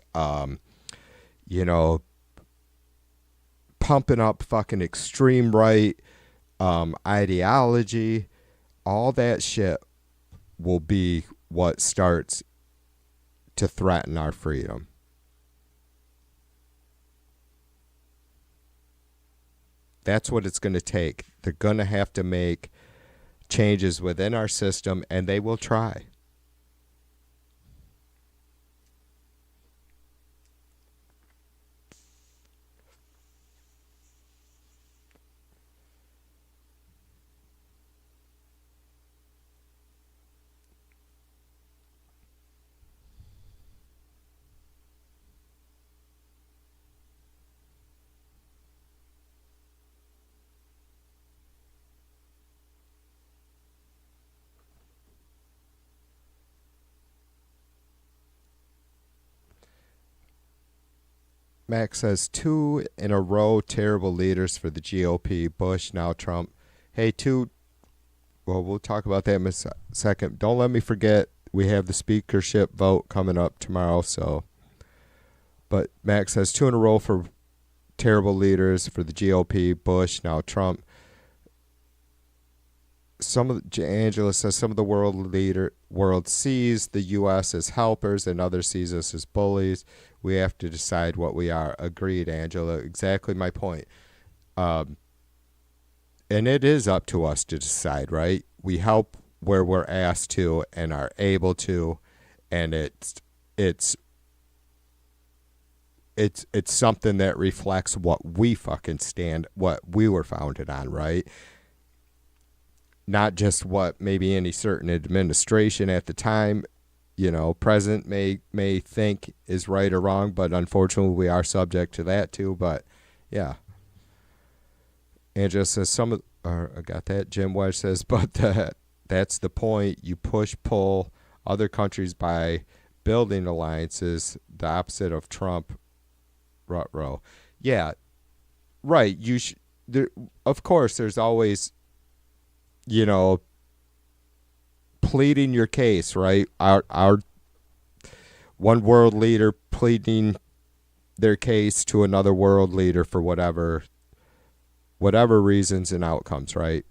pumping up fucking extreme right ideology. All that shit will be what starts to threaten our freedom. That's what it's going to take. They're going to have to make changes within our system, and they will try. Max says 2 in a row terrible leaders for the GOP, Bush, now Trump. Hey, well, we'll talk about that in a second. Don't let me forget, we have the speakership vote coming up tomorrow. But Max says 2 in a row for terrible leaders for the GOP, Bush, now Trump. Angela says some of the world sees the U.S. as helpers and others sees us as bullies. We have to decide what we are. Agreed, Angela. Exactly my point. And it is up to us to decide, right? We help where we're asked to and are able to, and it's something that reflects what we fucking stand, what we were founded on, right? Not just what maybe any certain administration at the time, president may think is right or wrong, but unfortunately we are subject to that too. But yeah. Angela says I got that. Jim Wedge says, but that's the point. You pull other countries by building alliances, the opposite of Trump. Ruh-roh. Yeah, right. Of course, there's always, pleading your case, right? Our one world leader pleading their case to another world leader for whatever reasons and outcomes, right?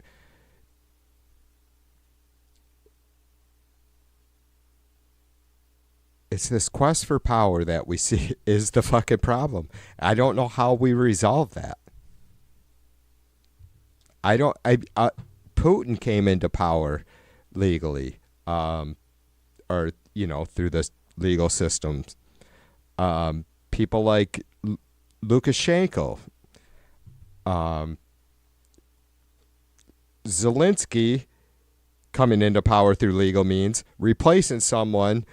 It's this quest for power that we see is the fucking problem. I don't know how we resolve that. I don't. Putin came into power legally, or through the legal systems. People like Lukashenko, um, Zelensky coming into power through legal means, replacing someone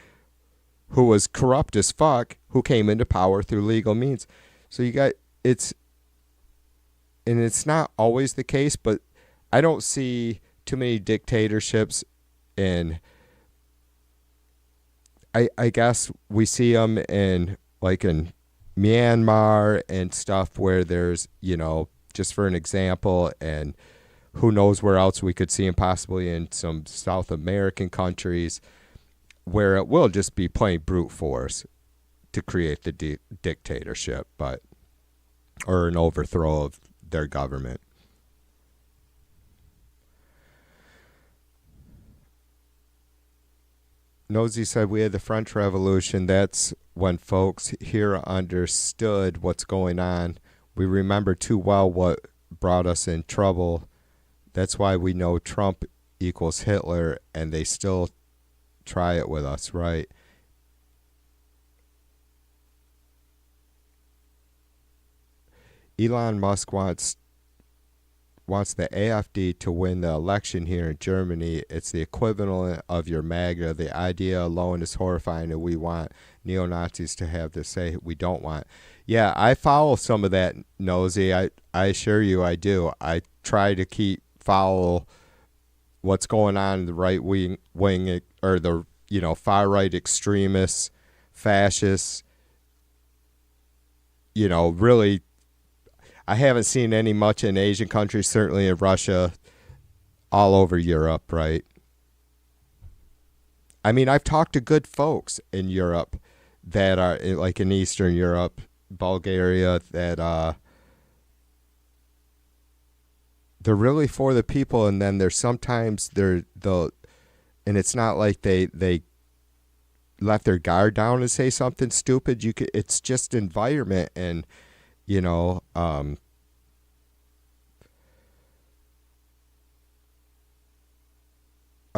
who was corrupt as fuck who came into power through legal means. So you got and it's not always the case, but I don't see too many dictatorships in. I guess we see them in Myanmar and stuff where there's just for an example, and who knows where else we could see them, possibly in some South American countries where it will just be plain brute force to create the dictatorship, or an overthrow of their government. Nosy said we had the French Revolution. That's when folks here understood what's going on. We remember too well what brought us in trouble. That's why we know Trump equals Hitler, and they still try it with us, right? Elon Musk wants the AfD to win the election here in Germany. It's the equivalent of your MAGA. The idea alone is horrifying, and we want neo-Nazis to have their say. We don't want. Yeah, I follow some of that, Nosy. I assure you I do. I try to follow what's going on in the right wing, or the far right extremists, fascists. Really, I haven't seen any much in Asian countries, certainly in Russia, all over Europe, right? I mean, I've talked to good folks in Europe that are like in Eastern Europe, Bulgaria, that they're really for the people, and then there's sometimes and it's not like they left their guard down and say something stupid. It's just environment, and I'm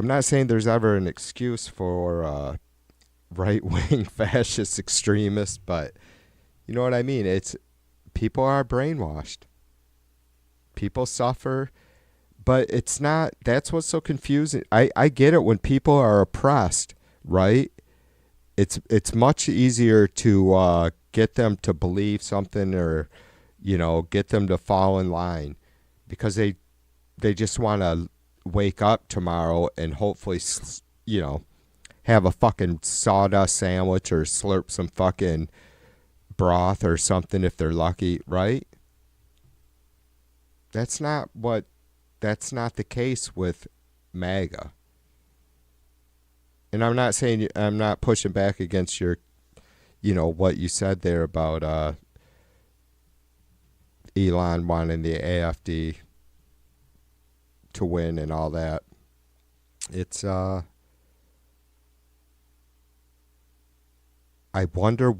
not saying there's ever an excuse for right-wing fascist extremists, but you know what I mean. It's people are brainwashed. People suffer, but it's not. That's what's so confusing. I get it when people are oppressed, right? It's much easier to get them to believe something, or get them to fall in line, because they just want to wake up tomorrow and hopefully have a fucking sawdust sandwich or slurp some fucking broth or something if they're lucky, right? That's not the case with MAGA. And I'm not saying, I'm not pushing back against your what you said there about Elon wanting the AfD to win and all that. It's I wonder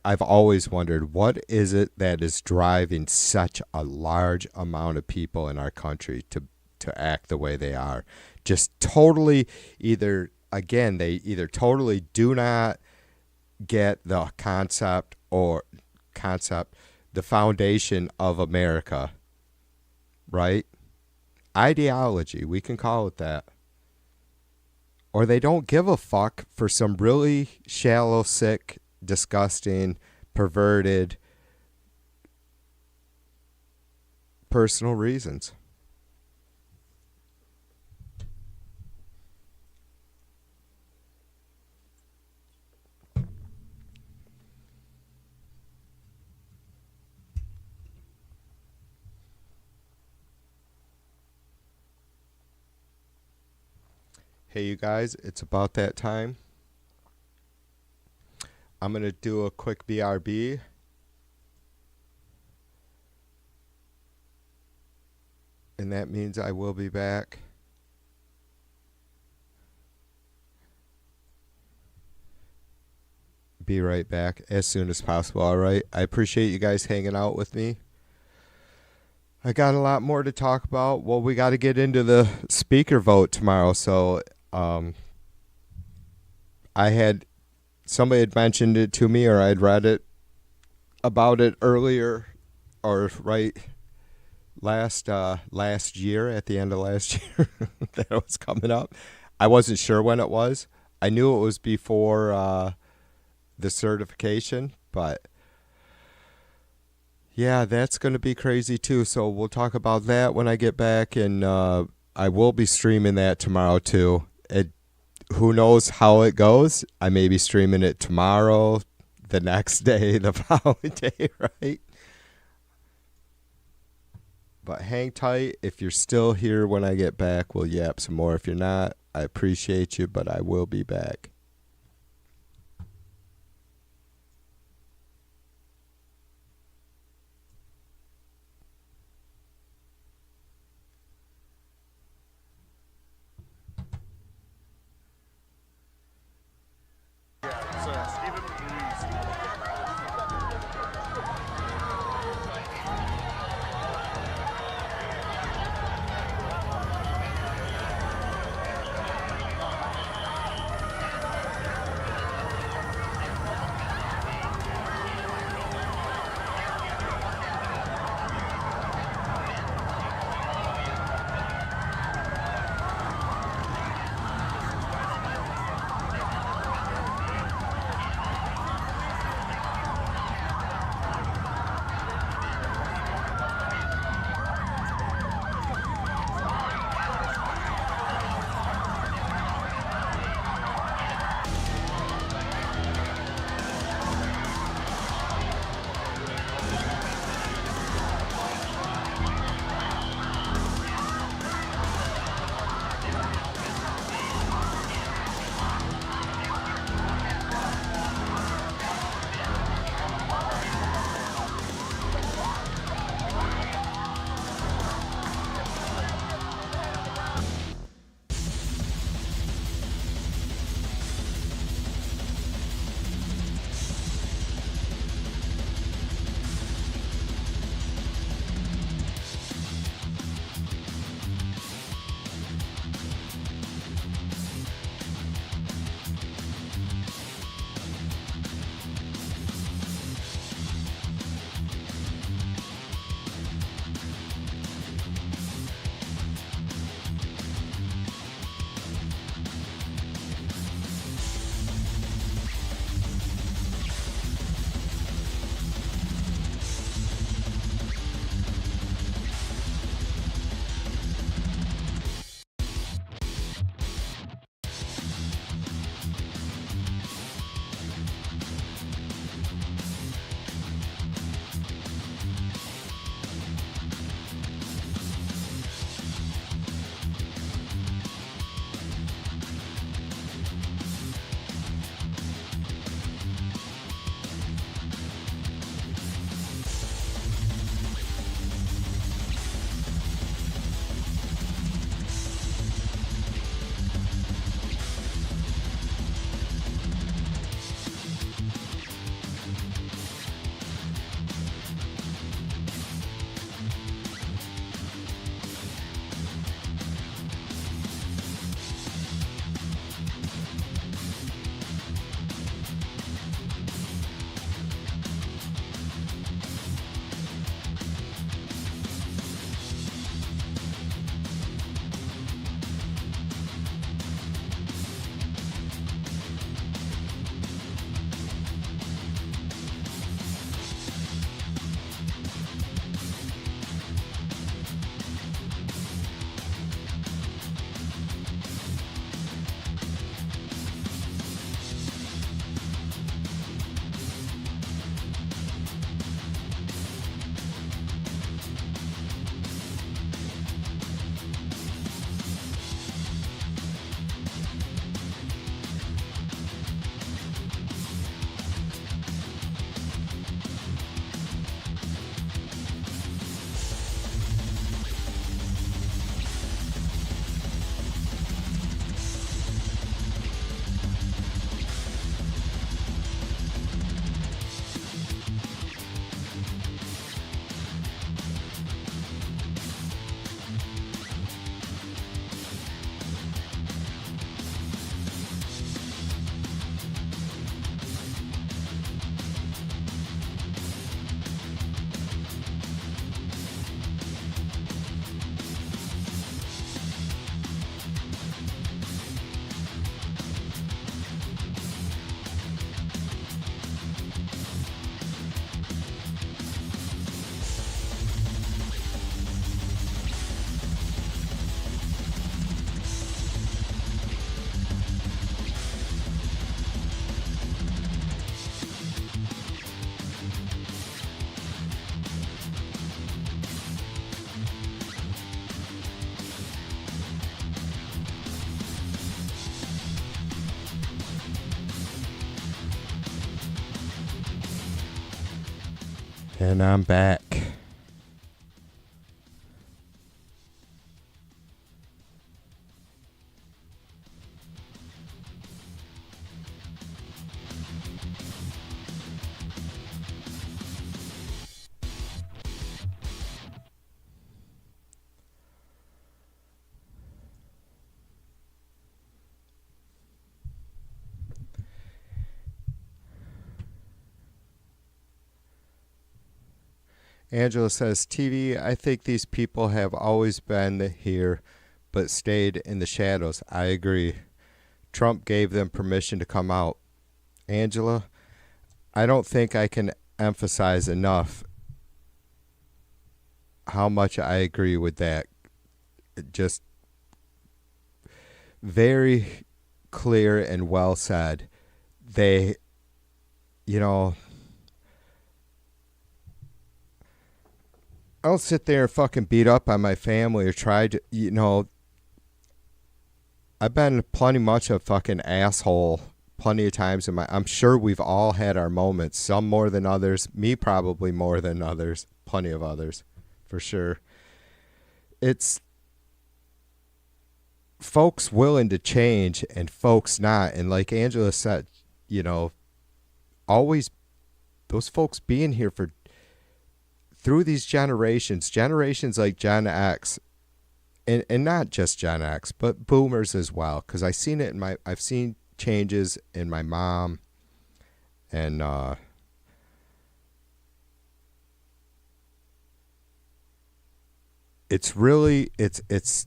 I've always wondered, what is it that is driving such a large amount of people in our country to act the way they are? Just totally they either totally do not get the concept, the foundation of America, right? Ideology, we can call it that. Or they don't give a fuck for some really shallow, sick, disgusting, perverted personal reasons. Hey, you guys, it's about that time. I'm going to do a quick BRB. And that means I will be back. Be right back as soon as possible, all right? I appreciate you guys hanging out with me. I got a lot more to talk about. Well, we got to get into the speaker vote tomorrow. So, I had somebody had mentioned it to me, or I'd read it about it earlier, or right last year, at the end of last year, that it was coming up. I wasn't sure when it was. I knew it was before the certification, but yeah, that's going to be crazy too. So we'll talk about that when I get back, and I will be streaming that tomorrow too. Who knows how it goes? I may be streaming it tomorrow, the next day, the following day, right? But hang tight. If you're still here when I get back, we'll yap some more. If you're not, I appreciate you, but I will be back. And I'm back. Angela says, TV, I think these people have always been here but stayed in the shadows. I agree. Trump gave them permission to come out. Angela, I don't think I can emphasize enough how much I agree with that. Just very clear and well said. They, you know, I don't sit there and fucking beat up on my family or try to, I've been plenty much of a fucking asshole plenty of times I'm sure we've all had our moments, some more than others, me probably more than others, plenty of others, for sure. It's folks willing to change and folks not. And like Angela said, always those folks being here for through these generations like Gen X, and not just Gen X, but boomers as well. Because I've seen changes in my mom, and it's really it's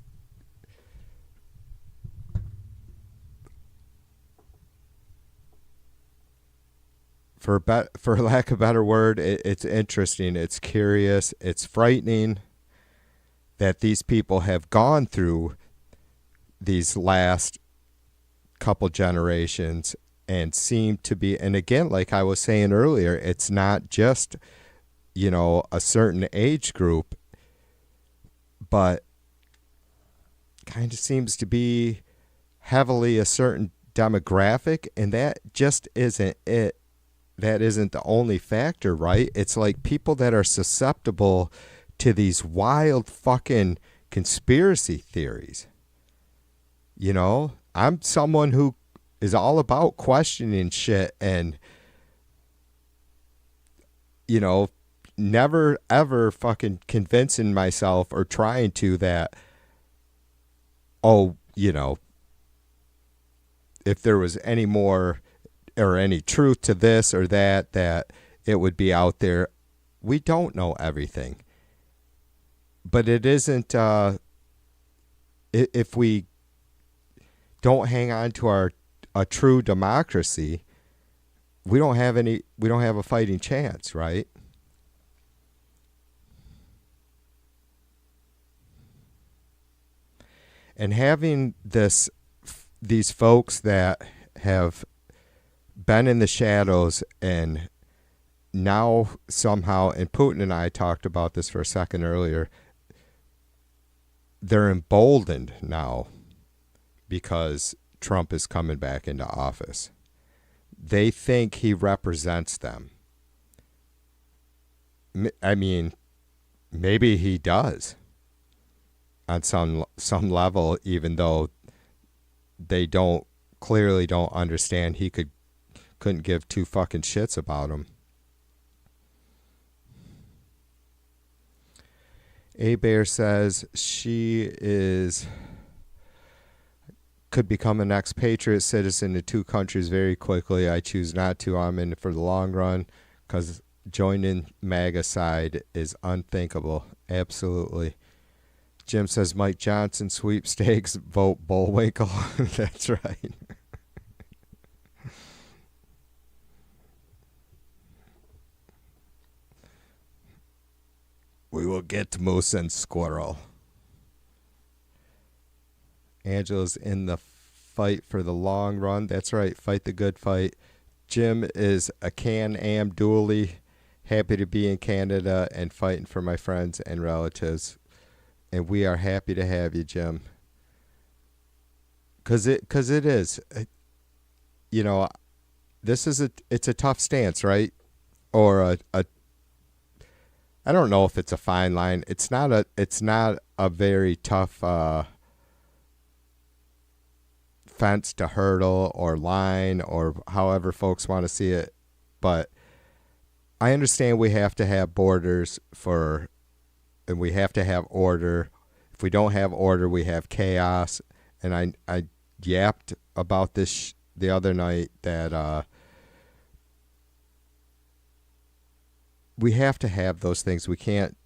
for lack of a better word, it's interesting, it's curious, it's frightening that these people have gone through these last couple generations and seem to be, and again, like I was saying earlier, it's not just, a certain age group, but kind of seems to be heavily a certain demographic, and that just isn't it. That isn't the only factor, right? It's like people that are susceptible to these wild fucking conspiracy theories. I'm someone who is all about questioning shit and, never ever fucking convincing myself or trying to that, if there was any more or any truth to this or that it would be out there. We don't know everything. But it isn't, if we don't hang on to a true democracy, we don't have a fighting chance, right? And having these folks that have been in the shadows and now somehow, and Putin and I talked about this for a second earlier, they're emboldened now because Trump is coming back into office. They think he represents them. I mean, maybe he does on some level, even though they clearly don't understand he couldn't give two fucking shits about him. A Bear says she could become an expatriate citizen in two countries very quickly. I choose not to. I'm in it for the long run because joining MAGA side is unthinkable. Absolutely. Jim says Mike Johnson sweepstakes, vote Bullwinkle. That's right. We will get Moose and Squirrel. Angela's in the fight for the long run. That's right. Fight the good fight. Jim is a Can-Am dually. Happy to be in Canada and fighting for my friends and relatives. And we are happy to have you, Jim. Because it is. This is it's a tough stance, right? Or a I don't know if it's a fine line. It's not a very tough fence to hurdle or line or however folks want to see it. But I understand we have to have borders and we have to have order. If we don't have order, we have chaos. And I yapped about this the other night that we have to have those things. We can't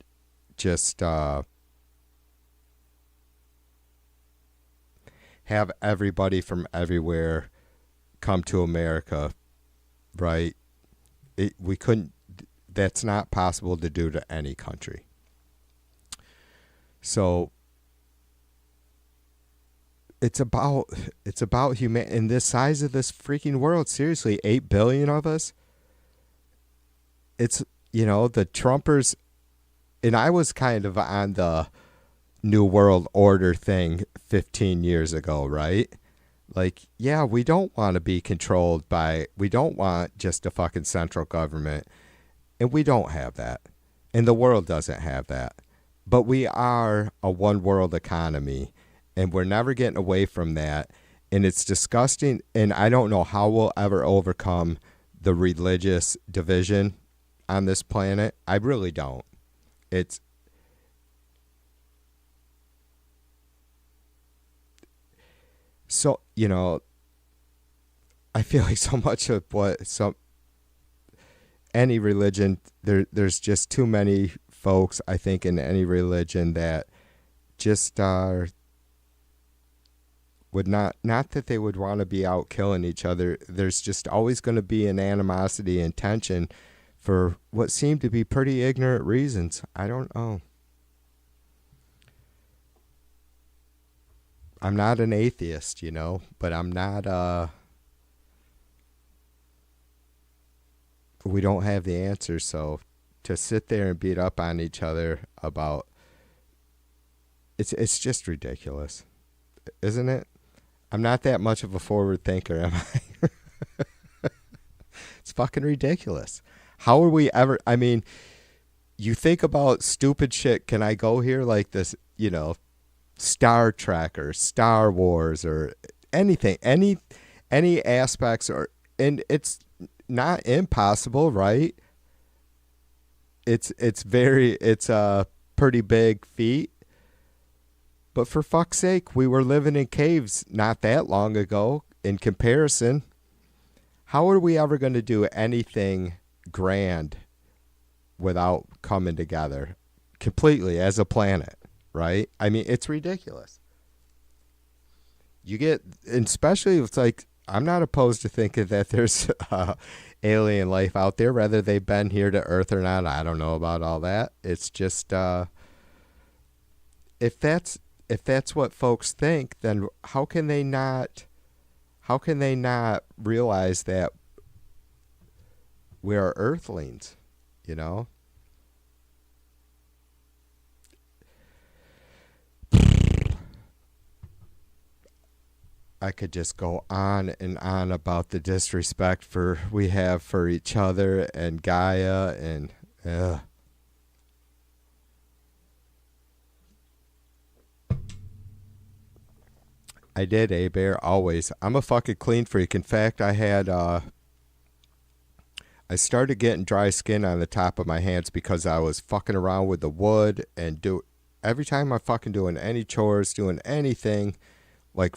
just have everybody from everywhere come to America, right? We couldn't. That's not possible to do to any country. So it's about human in this size of this freaking world. Seriously, 8 billion of us. It's the Trumpers, and I was kind of on the New World Order thing 15 years ago, right? Like, yeah, we don't want to be controlled we don't want just a fucking central government, and we don't have that, and the world doesn't have that. But we are a one world economy, and we're never getting away from that, and it's disgusting, and I don't know how we'll ever overcome the religious division on this planet. I really don't. It's so, I feel like so much of any religion, there's just too many folks, I think, in any religion that just would not that they would want to be out killing each other. There's just always going to be an animosity and tension for what seem to be pretty ignorant reasons. I don't know. I'm not an atheist, but I'm not, we don't have the answer. So to sit there and beat up on each other about, it's just ridiculous, isn't it? I'm not that much of a forward thinker, am I? It's fucking ridiculous. How are we ever, I mean, you think about stupid shit. Can I go here like this, Star Trek or Star Wars or anything, any aspects, and it's not impossible, right? It's a pretty big feat. But for fuck's sake, we were living in caves not that long ago in comparison. How are we ever going to do anything grand without coming together completely as a planet, right? I mean, it's ridiculous. You get, and especially it's like, I'm not opposed to thinking that there's alien life out there, whether they've been here to Earth or not. I don't know about all that. It's just, if that's what folks think, then how can they not realize that we are Earthlings, I could just go on and on about the disrespect we have for each other and Gaia and I did, A-Bear, always. I'm a fucking clean freak. In fact, I started getting dry skin on the top of my hands because I was fucking around with the wood and every time I'm fucking doing any chores, doing anything, like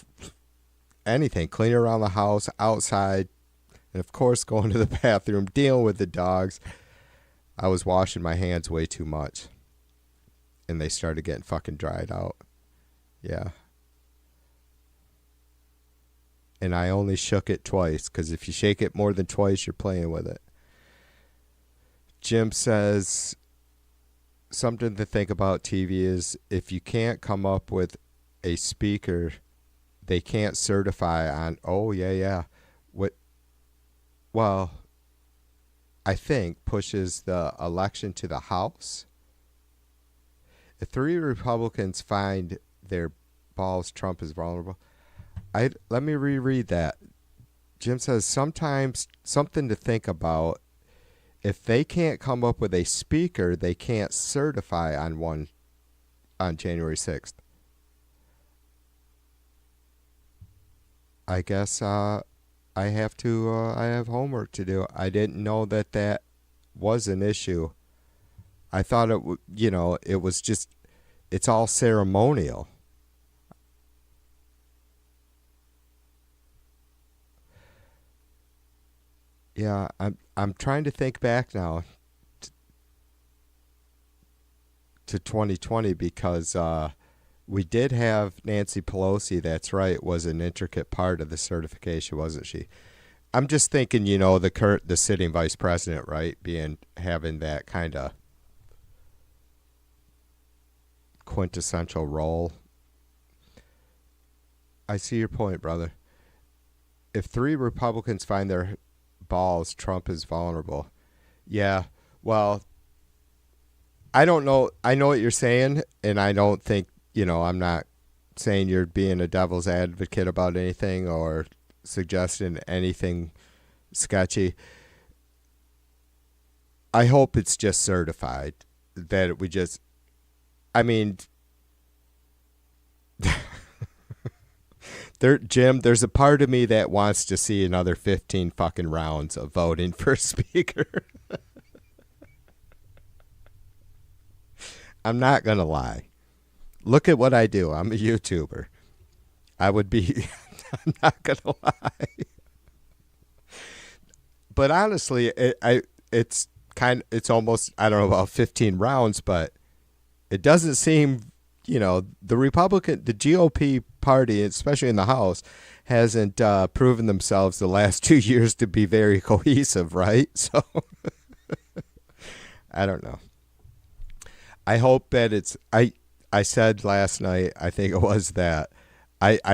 anything, cleaning around the house, outside, and of course going to the bathroom, dealing with the dogs, I was washing my hands way too much. And they started getting fucking dried out. Yeah. And I only shook it twice, because if you shake it more than twice, you're playing with it. Jim says, something to think about TV is if you can't come up with a speaker, they can't certify on, oh, yeah. Well, I think pushes the election to the House. If 3 Republicans find their balls, Trump is vulnerable. Let me reread that. Jim says, sometimes something to think about If they can't come up with a speaker, they can't certify on one on January 6th. I guess I have homework to do. I didn't know that that was an issue. I thought it was just, it's all ceremonial. Yeah, I'm trying to think back now to 2020 because we did have Nancy Pelosi, that's right, was an intricate part of the certification, wasn't she? I'm just thinking, the sitting vice president, right, having that kind of quintessential role. I see your point, brother. If three Republicans find their balls, Trump is vulnerable. Yeah, well, I don't know. I know what you're saying, and I don't think, I'm not saying you're being a devil's advocate about anything or suggesting anything sketchy. I hope it's just certified that we just, I mean, Jim, there's a part of me that wants to see another 15 fucking rounds of voting for speaker. I'm not going to lie. Look at what I do. I'm a YouTuber. I would be, I'm not going to lie. But honestly, it's almost, I don't know about 15 rounds, but it doesn't seem, the the GOP party, especially in the House, hasn't proven themselves the last 2 years to be very cohesive, right? So I don't know. I hope that I said last night, I think it was that I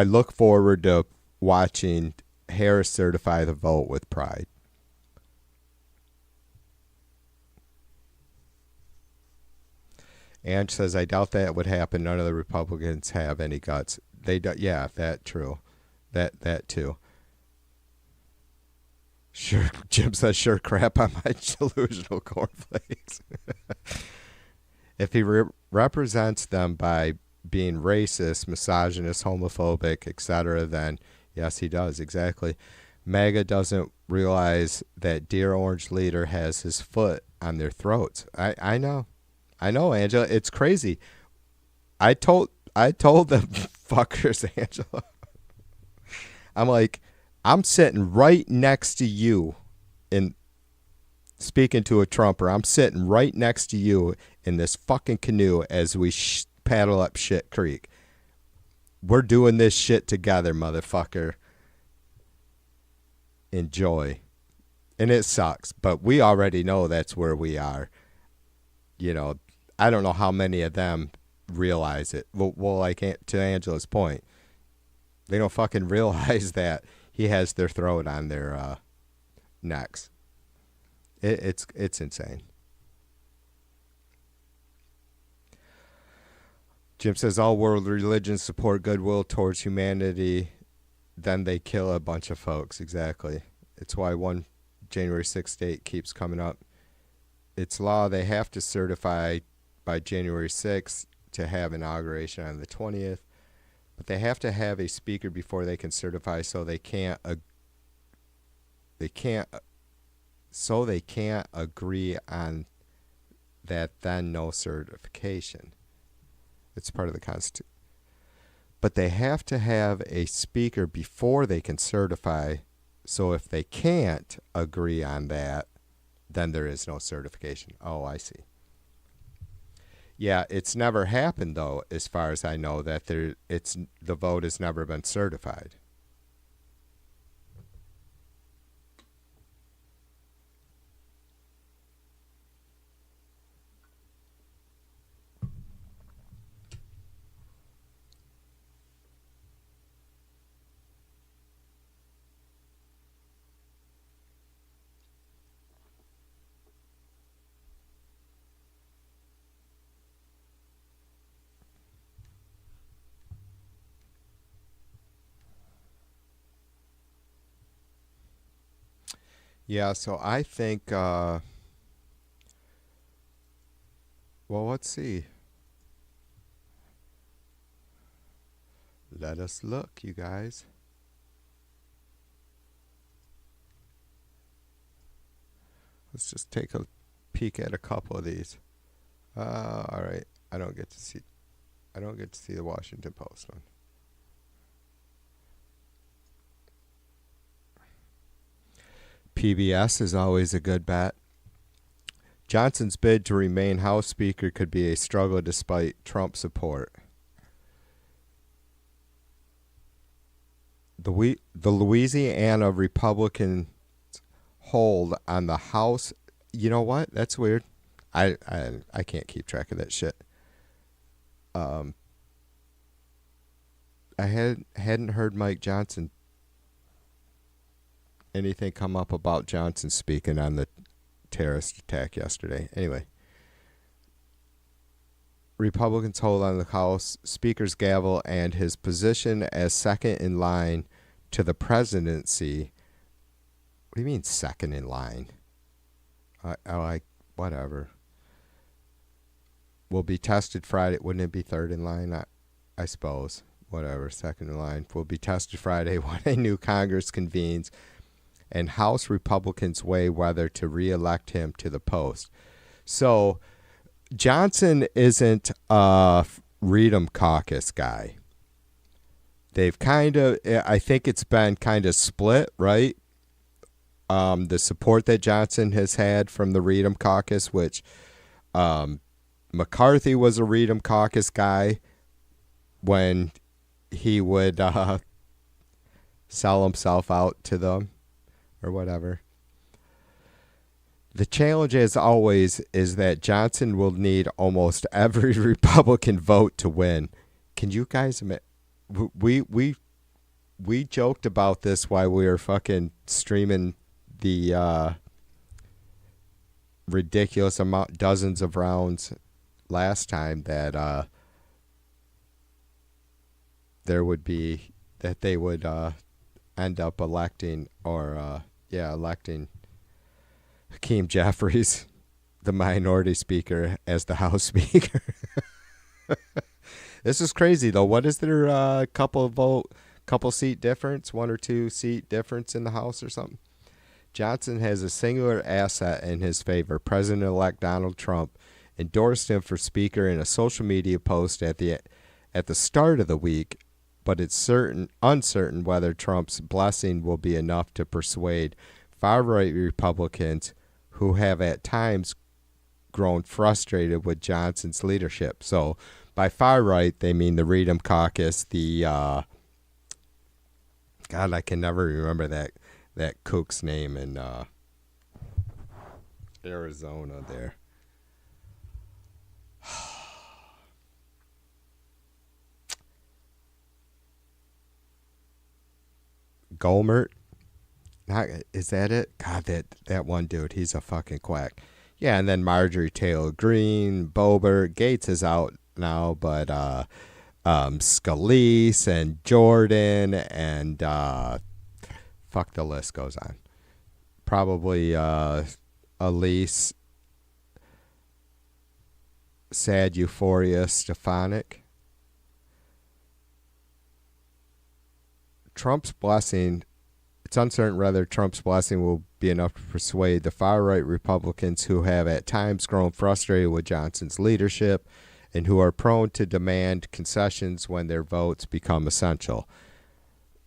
look forward to watching Harris certify the vote with pride. Ange says, I doubt that would happen. None of the Republicans have any guts. They do, yeah, that true. That too. Sure, Jim says, sure crap on my delusional cornflakes. If he represents them by being racist, misogynist, homophobic, etc., then yes, he does, exactly. MAGA doesn't realize that Dear Orange Leader has his foot on their throats. I know. I know, Angela. It's crazy. I told them fuckers, Angela. I'm like, I'm sitting right next to you in speaking to a Trumper. I'm sitting right next to you in this fucking canoe as we paddle up shit creek. We're doing this shit together, motherfucker. Enjoy. And it sucks, but we already know that's where we are. I don't know how many of them realize it. Well, like to Angela's point, they don't fucking realize that he has their throat on their necks. It's insane. Jim says all world religions support goodwill towards humanity. Then they kill a bunch of folks. Exactly. It's why one January 6th date keeps coming up. It's law. They have to certify by January 6th to have inauguration on the 20th. But they have to have a speaker before they can certify, so they can't agree on that, then no certification. It's part of the Constitution. But they have to have a speaker before they can certify, so if they can't agree on that, then there is no certification. Oh, I see. Yeah, it's never happened, though, as far as I know, that the vote has never been certified. Yeah, so I think, well, let's see. Let us look, you guys. Let's just take a peek at a couple of these. All right. I don't get to see. I don't get to see the Washington Post one. PBS is always a good bet. Johnson's bid to remain House Speaker could be a struggle despite Trump support. The Louisiana Republican hold on the House. You know what? That's weird. I can't keep track of that shit. Um, I hadn't heard Mike Johnson anything come up about Johnson speaking on the terrorist attack yesterday. Anyway, Republicans hold on the House Speaker's gavel and his position as second in line to the presidency. What do you mean second in line? I like whatever. Will be tested Friday. Wouldn't it be third in line? I suppose. Whatever. Second in line. Will be tested Friday when a new Congress convenes and House Republicans weigh whether to re-elect him to the post. So Johnson isn't a Freedom Caucus guy. They've kind of, I think it's been kind of split, right? The support that Johnson has had from the Freedom Caucus, which McCarthy was a Freedom Caucus guy when he would sell himself out to them or whatever. The challenge, as always, is that Johnson will need almost every Republican vote to win. Can you guys admit? We joked about this while we were fucking streaming the ridiculous amount, dozens of rounds last time that there would be that they would end up electing electing Hakeem Jeffries, the minority speaker, as the House Speaker. This is crazy though. What is their couple seat difference, 1 or 2 seat difference in the House or something? Johnson has a singular asset in his favor. President-elect Donald Trump endorsed him for Speaker in a social media post at the start of the week, but it's uncertain whether Trump's blessing will be enough to persuade far-right Republicans who have at times grown frustrated with Johnson's leadership. So by far-right, they mean the Freedom Caucus, the God, I can never remember that kook's name in Arizona there. Gohmert. Is that it? God, that one dude, he's a fucking quack. Yeah, and then Marjorie Taylor Greene, Boebert, Gates is out now, but Scalise and Jordan and fuck, the list goes on. Probably Elise, Sad Euphoria Stefanik. Trump's blessing. It's uncertain whether Trump's blessing will be enough to persuade the far-right Republicans who have at times grown frustrated with Johnson's leadership and who are prone to demand concessions when their votes become essential.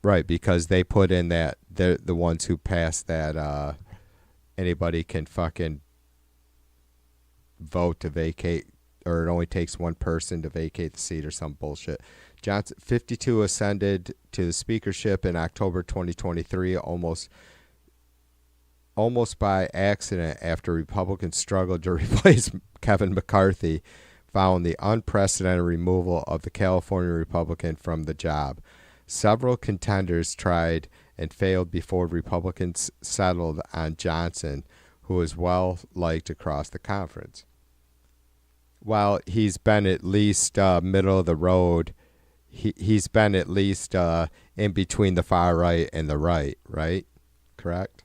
Right, because they put in that they're the ones who passed that anybody can fucking vote to vacate, or it only takes one person to vacate the seat or some bullshit. Johnson, 52, ascended to the speakership in October 2023, almost by accident after Republicans struggled to replace Kevin McCarthy, following the unprecedented removal of the California Republican from the job. Several contenders tried and failed before Republicans settled on Johnson, who is well liked across the conference. While he's been at least middle of the road, he's been at least in between the far right and the right, right? Correct?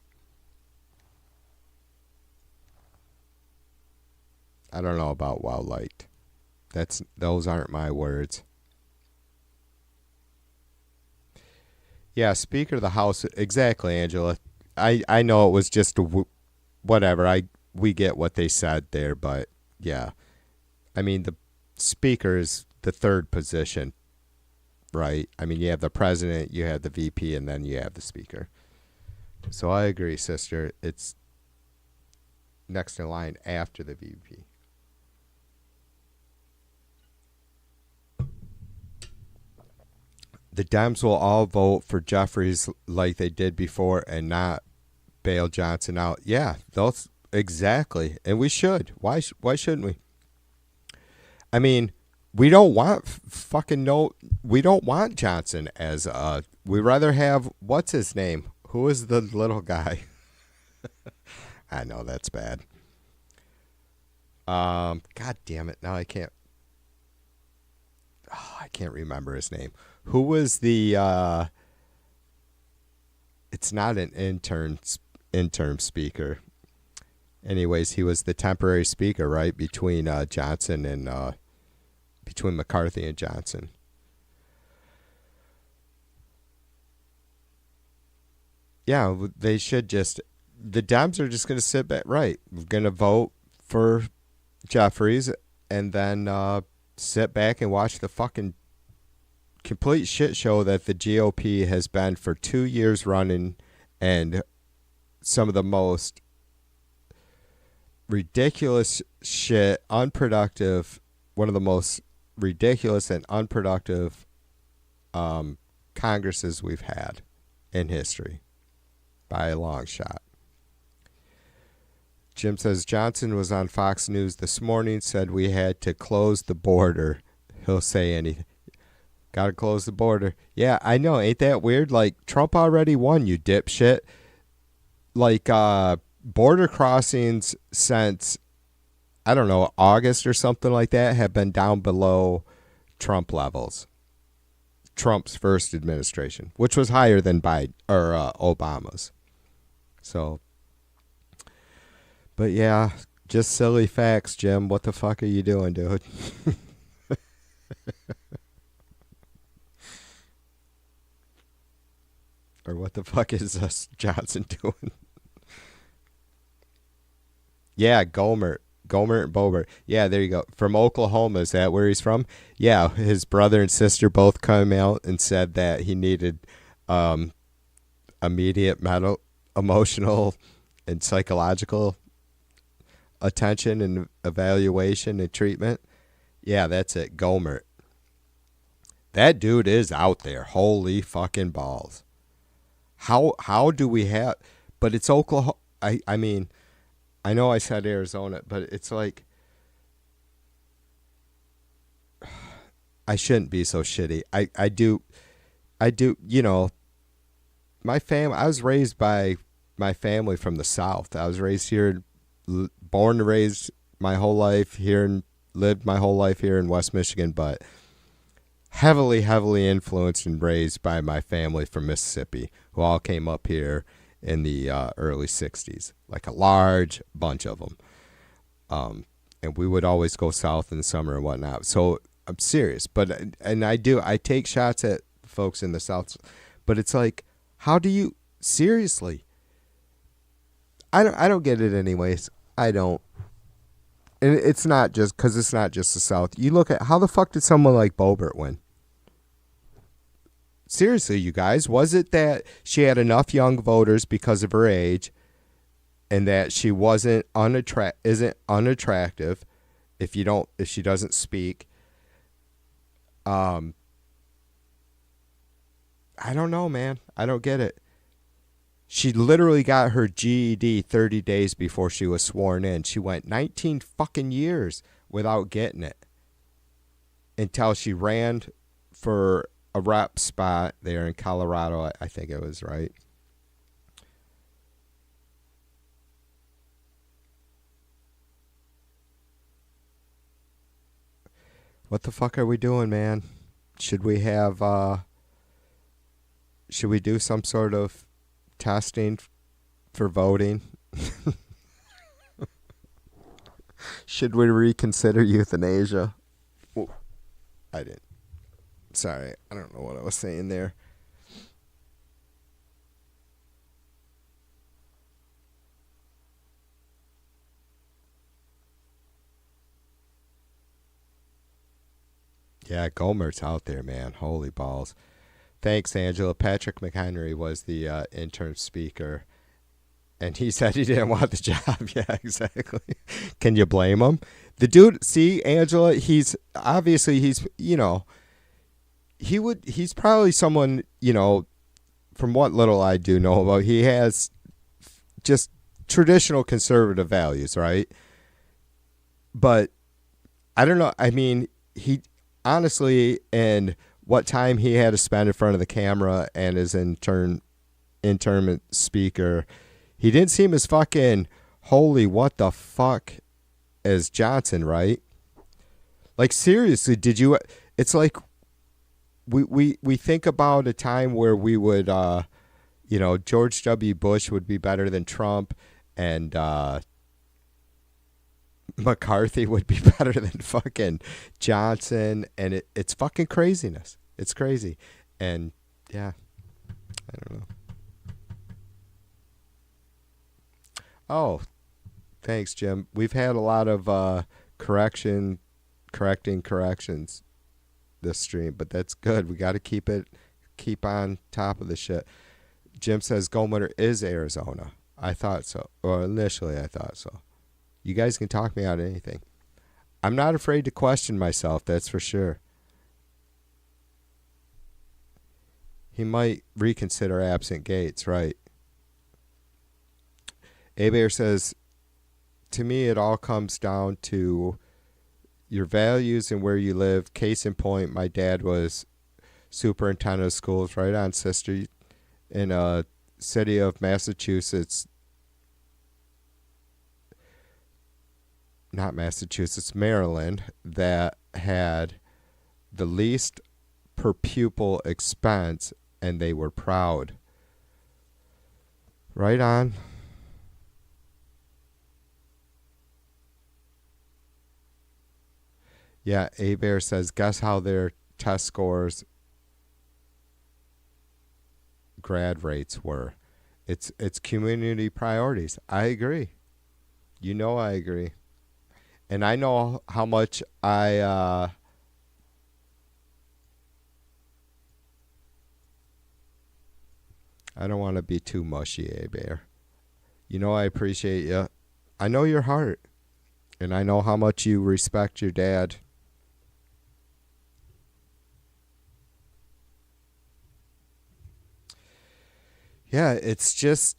I don't know about well liked. Those aren't my words. Yeah, Speaker of the House. Exactly, Angela. I know it was just whatever. We get what they said there, but yeah. I mean, the Speaker is the third position, right? I mean, you have the President, you have the VP, and then you have the Speaker. So I agree, sister. It's next in line after the VP. The Dems will all vote for Jeffries like they did before and not bail Johnson out. Yeah, those exactly. And we should. Why shouldn't we? I mean, we don't want we don't want Johnson as we rather have what's his name? Who is the little guy? I know that's bad. God damn it. Now I can't remember his name. Who was the it's not an interim speaker. Anyways, he was the temporary speaker, right, between Johnson and between McCarthy and Johnson. Yeah, they should just the Dems are just going to sit back, right? We're going to vote for Jeffries and then sit back and watch the fucking complete shit show that the GOP has been for 2 years running, and some of the most ridiculous shit, unproductive, one of the most ridiculous and unproductive Congresses we've had in history by a long shot. Jim says Johnson was on Fox News this morning, said we had to close the border. He'll say anything. Gotta close the border. Yeah, I know. Ain't that weird? Like, Trump already won, you dipshit. Like, border crossings since, I don't know, August or something like that have been down below Trump levels. Trump's first administration, which was higher than Biden or Obama's. So, but yeah, just silly facts, Jim. What the fuck are you doing, dude? Or what the fuck is Johnson doing? Yeah, Gohmert and Boebert. Yeah, there you go. From Oklahoma. Is that where he's from? Yeah, his brother and sister both came out and said that he needed immediate emotional and psychological attention and evaluation and treatment. Yeah, that's it. Gohmert. That dude is out there. Holy fucking balls. How do we have... But it's Oklahoma. I mean... I know I said Arizona, but it's like, I shouldn't be so shitty. I do, you know, I was raised by my family from the South. I was raised here, born and raised my whole life here and lived my whole life here in West Michigan, but heavily influenced and raised by my family from Mississippi, who all came up here in the early 60s, like a large bunch of them. And we would always go south in the summer and whatnot. So I'm serious. I take shots at folks in the South, but it's like, how do you, seriously? I don't get it anyways. I don't. And it's not just, because it's not just the South. You look at, how the fuck did someone like Boebert win? Seriously, you guys, was it that she had enough young voters because of her age, and that she isn't unattractive if she doesn't speak? I don't know, man. I don't get it. She literally got her GED 30 days before she was sworn in. She went 19 fucking years without getting it until she ran for a rep spot there in Colorado, I think it was, right? What the fuck are we doing, man? Should we do some sort of testing for voting? Should we reconsider euthanasia? Well, I didn't. Sorry, I don't know what I was saying there. Yeah, Gomer's out there, man. Holy balls. Thanks, Angela. Patrick McHenry was the intern speaker, and he said he didn't want the job. Yeah, exactly. Can you blame him? The dude, see, Angela, he's probably someone, from what little I do know about, he has just traditional conservative values, right? But I don't know. I mean, he honestly, and what time he had to spend in front of the camera and his intern speaker, he didn't seem as fucking holy what the fuck as Johnson, right? Like, seriously, did you? It's like we think about a time where we would, George W. Bush would be better than Trump, and McCarthy would be better than fucking Johnson, and it's fucking craziness. It's crazy, and yeah, I don't know. Oh, thanks, Jim. We've had a lot of correcting corrections this stream, but that's good. We got to keep on top of the shit. Jim says Goldwater is Arizona. I thought so, or initially I thought so. You guys can talk me out of anything. I'm not afraid to question myself, that's for sure. He might reconsider absent Gates, right? Abear says, to me, it all comes down to your values and where you live. Case in point, my dad was superintendent of schools, right on, sister, in a city of Massachusetts. Not Massachusetts, Maryland, that had the least per pupil expense, and they were proud. Right on. Yeah, Abear says, guess how their test scores, grad rates were. It's community priorities. I agree. I agree. And I know how much I don't want to be too mushy, Bear. I appreciate you. I know your heart. And I know how much you respect your dad. Yeah, it's just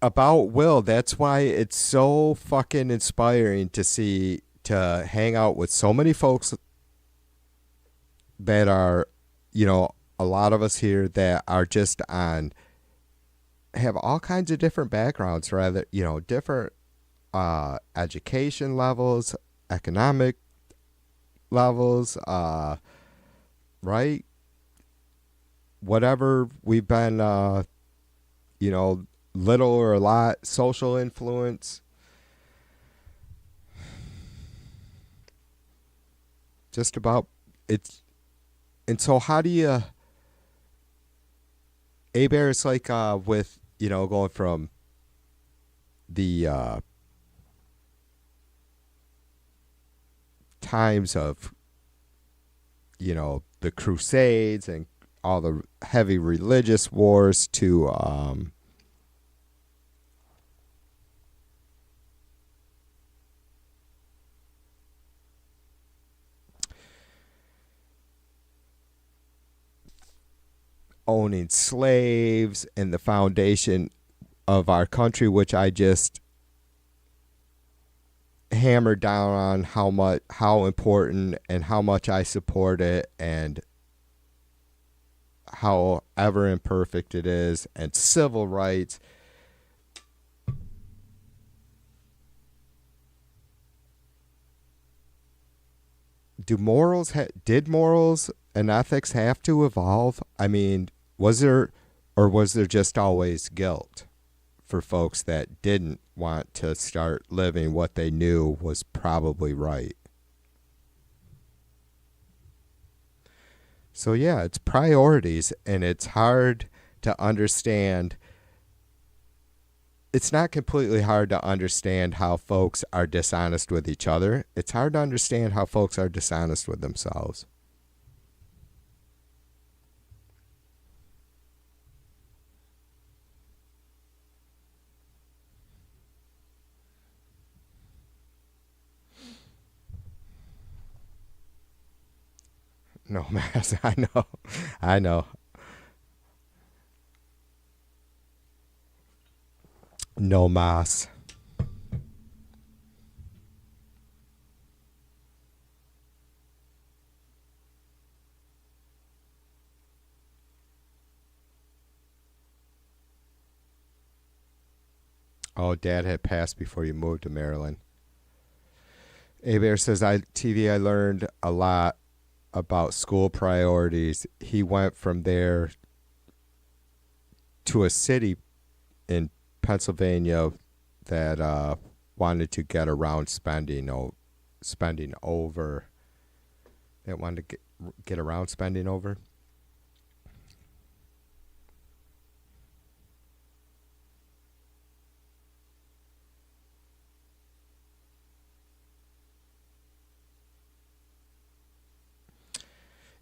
about Will. That's why it's so fucking inspiring to hang out with so many folks that are, a lot of us here that are just have all kinds of different backgrounds, rather, different education levels, economic levels, right? Whatever we've been, little or a lot, social influence. Just about it's. And so how do you, Abear, it's like with, going from the times of, the Crusades and all the heavy religious wars to owning slaves and the foundation of our country, which I just hammered down on how important and how much I support it, and however imperfect it is, and civil rights. Did morals and ethics have to evolve? I mean, was there just always guilt for folks that didn't want to start living what they knew was probably right. So yeah, it's priorities, and it's hard to understand. It's not completely hard to understand how folks are dishonest with each other. It's hard to understand how folks are dishonest with themselves. No mass. I know. I know. No mas. Oh, Dad had passed before you moved to Maryland. Abear says, I learned a lot about school priorities. He went from there to a city in Pennsylvania that wanted to get around spending over. That wanted to get around spending over.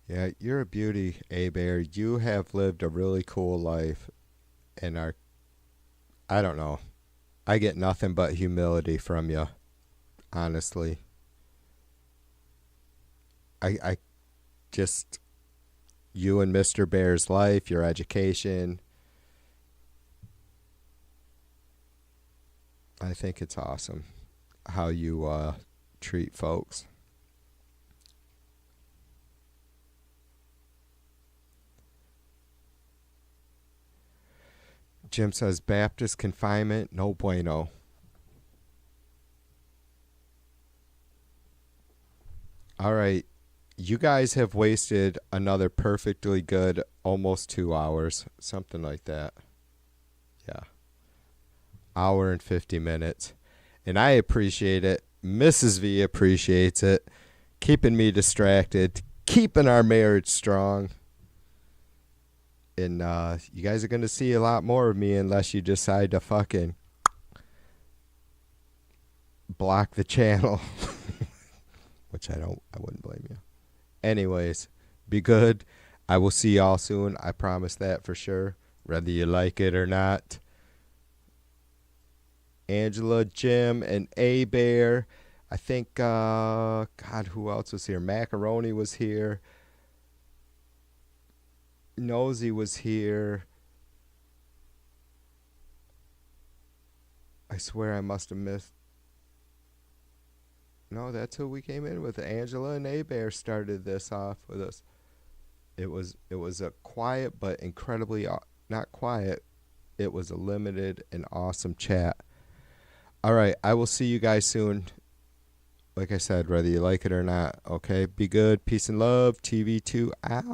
Yeah, you're a beauty, Abear. You have lived a really cool life, and I don't know. I get nothing but humility from you, honestly. I just, you and Mr. Bear's life, your education, I think it's awesome how you treat folks. Jim says Baptist confinement, no bueno. All right. You guys have wasted another perfectly good almost 2 hours, something like that. Yeah. Hour and 50 minutes. And I appreciate it. Mrs. V appreciates it. Keeping me distracted, keeping our marriage strong. And you guys are going to see a lot more of me unless you decide to fucking block the channel. Which I wouldn't blame you. Anyways, be good. I will see y'all soon. I promise that for sure. Whether you like it or not. Angela, Jim, and A-Bear. I think, God, who else was here? Macaroni was here. Nosy was here. I swear I must have missed. No, that's who we came in with. Angela and A-Bear started this off with us. It was a quiet but incredibly not quiet. It was a limited and awesome chat. All right, I will see you guys soon. Like I said, whether you like it or not. Okay, be good. Peace and love. TV2 out.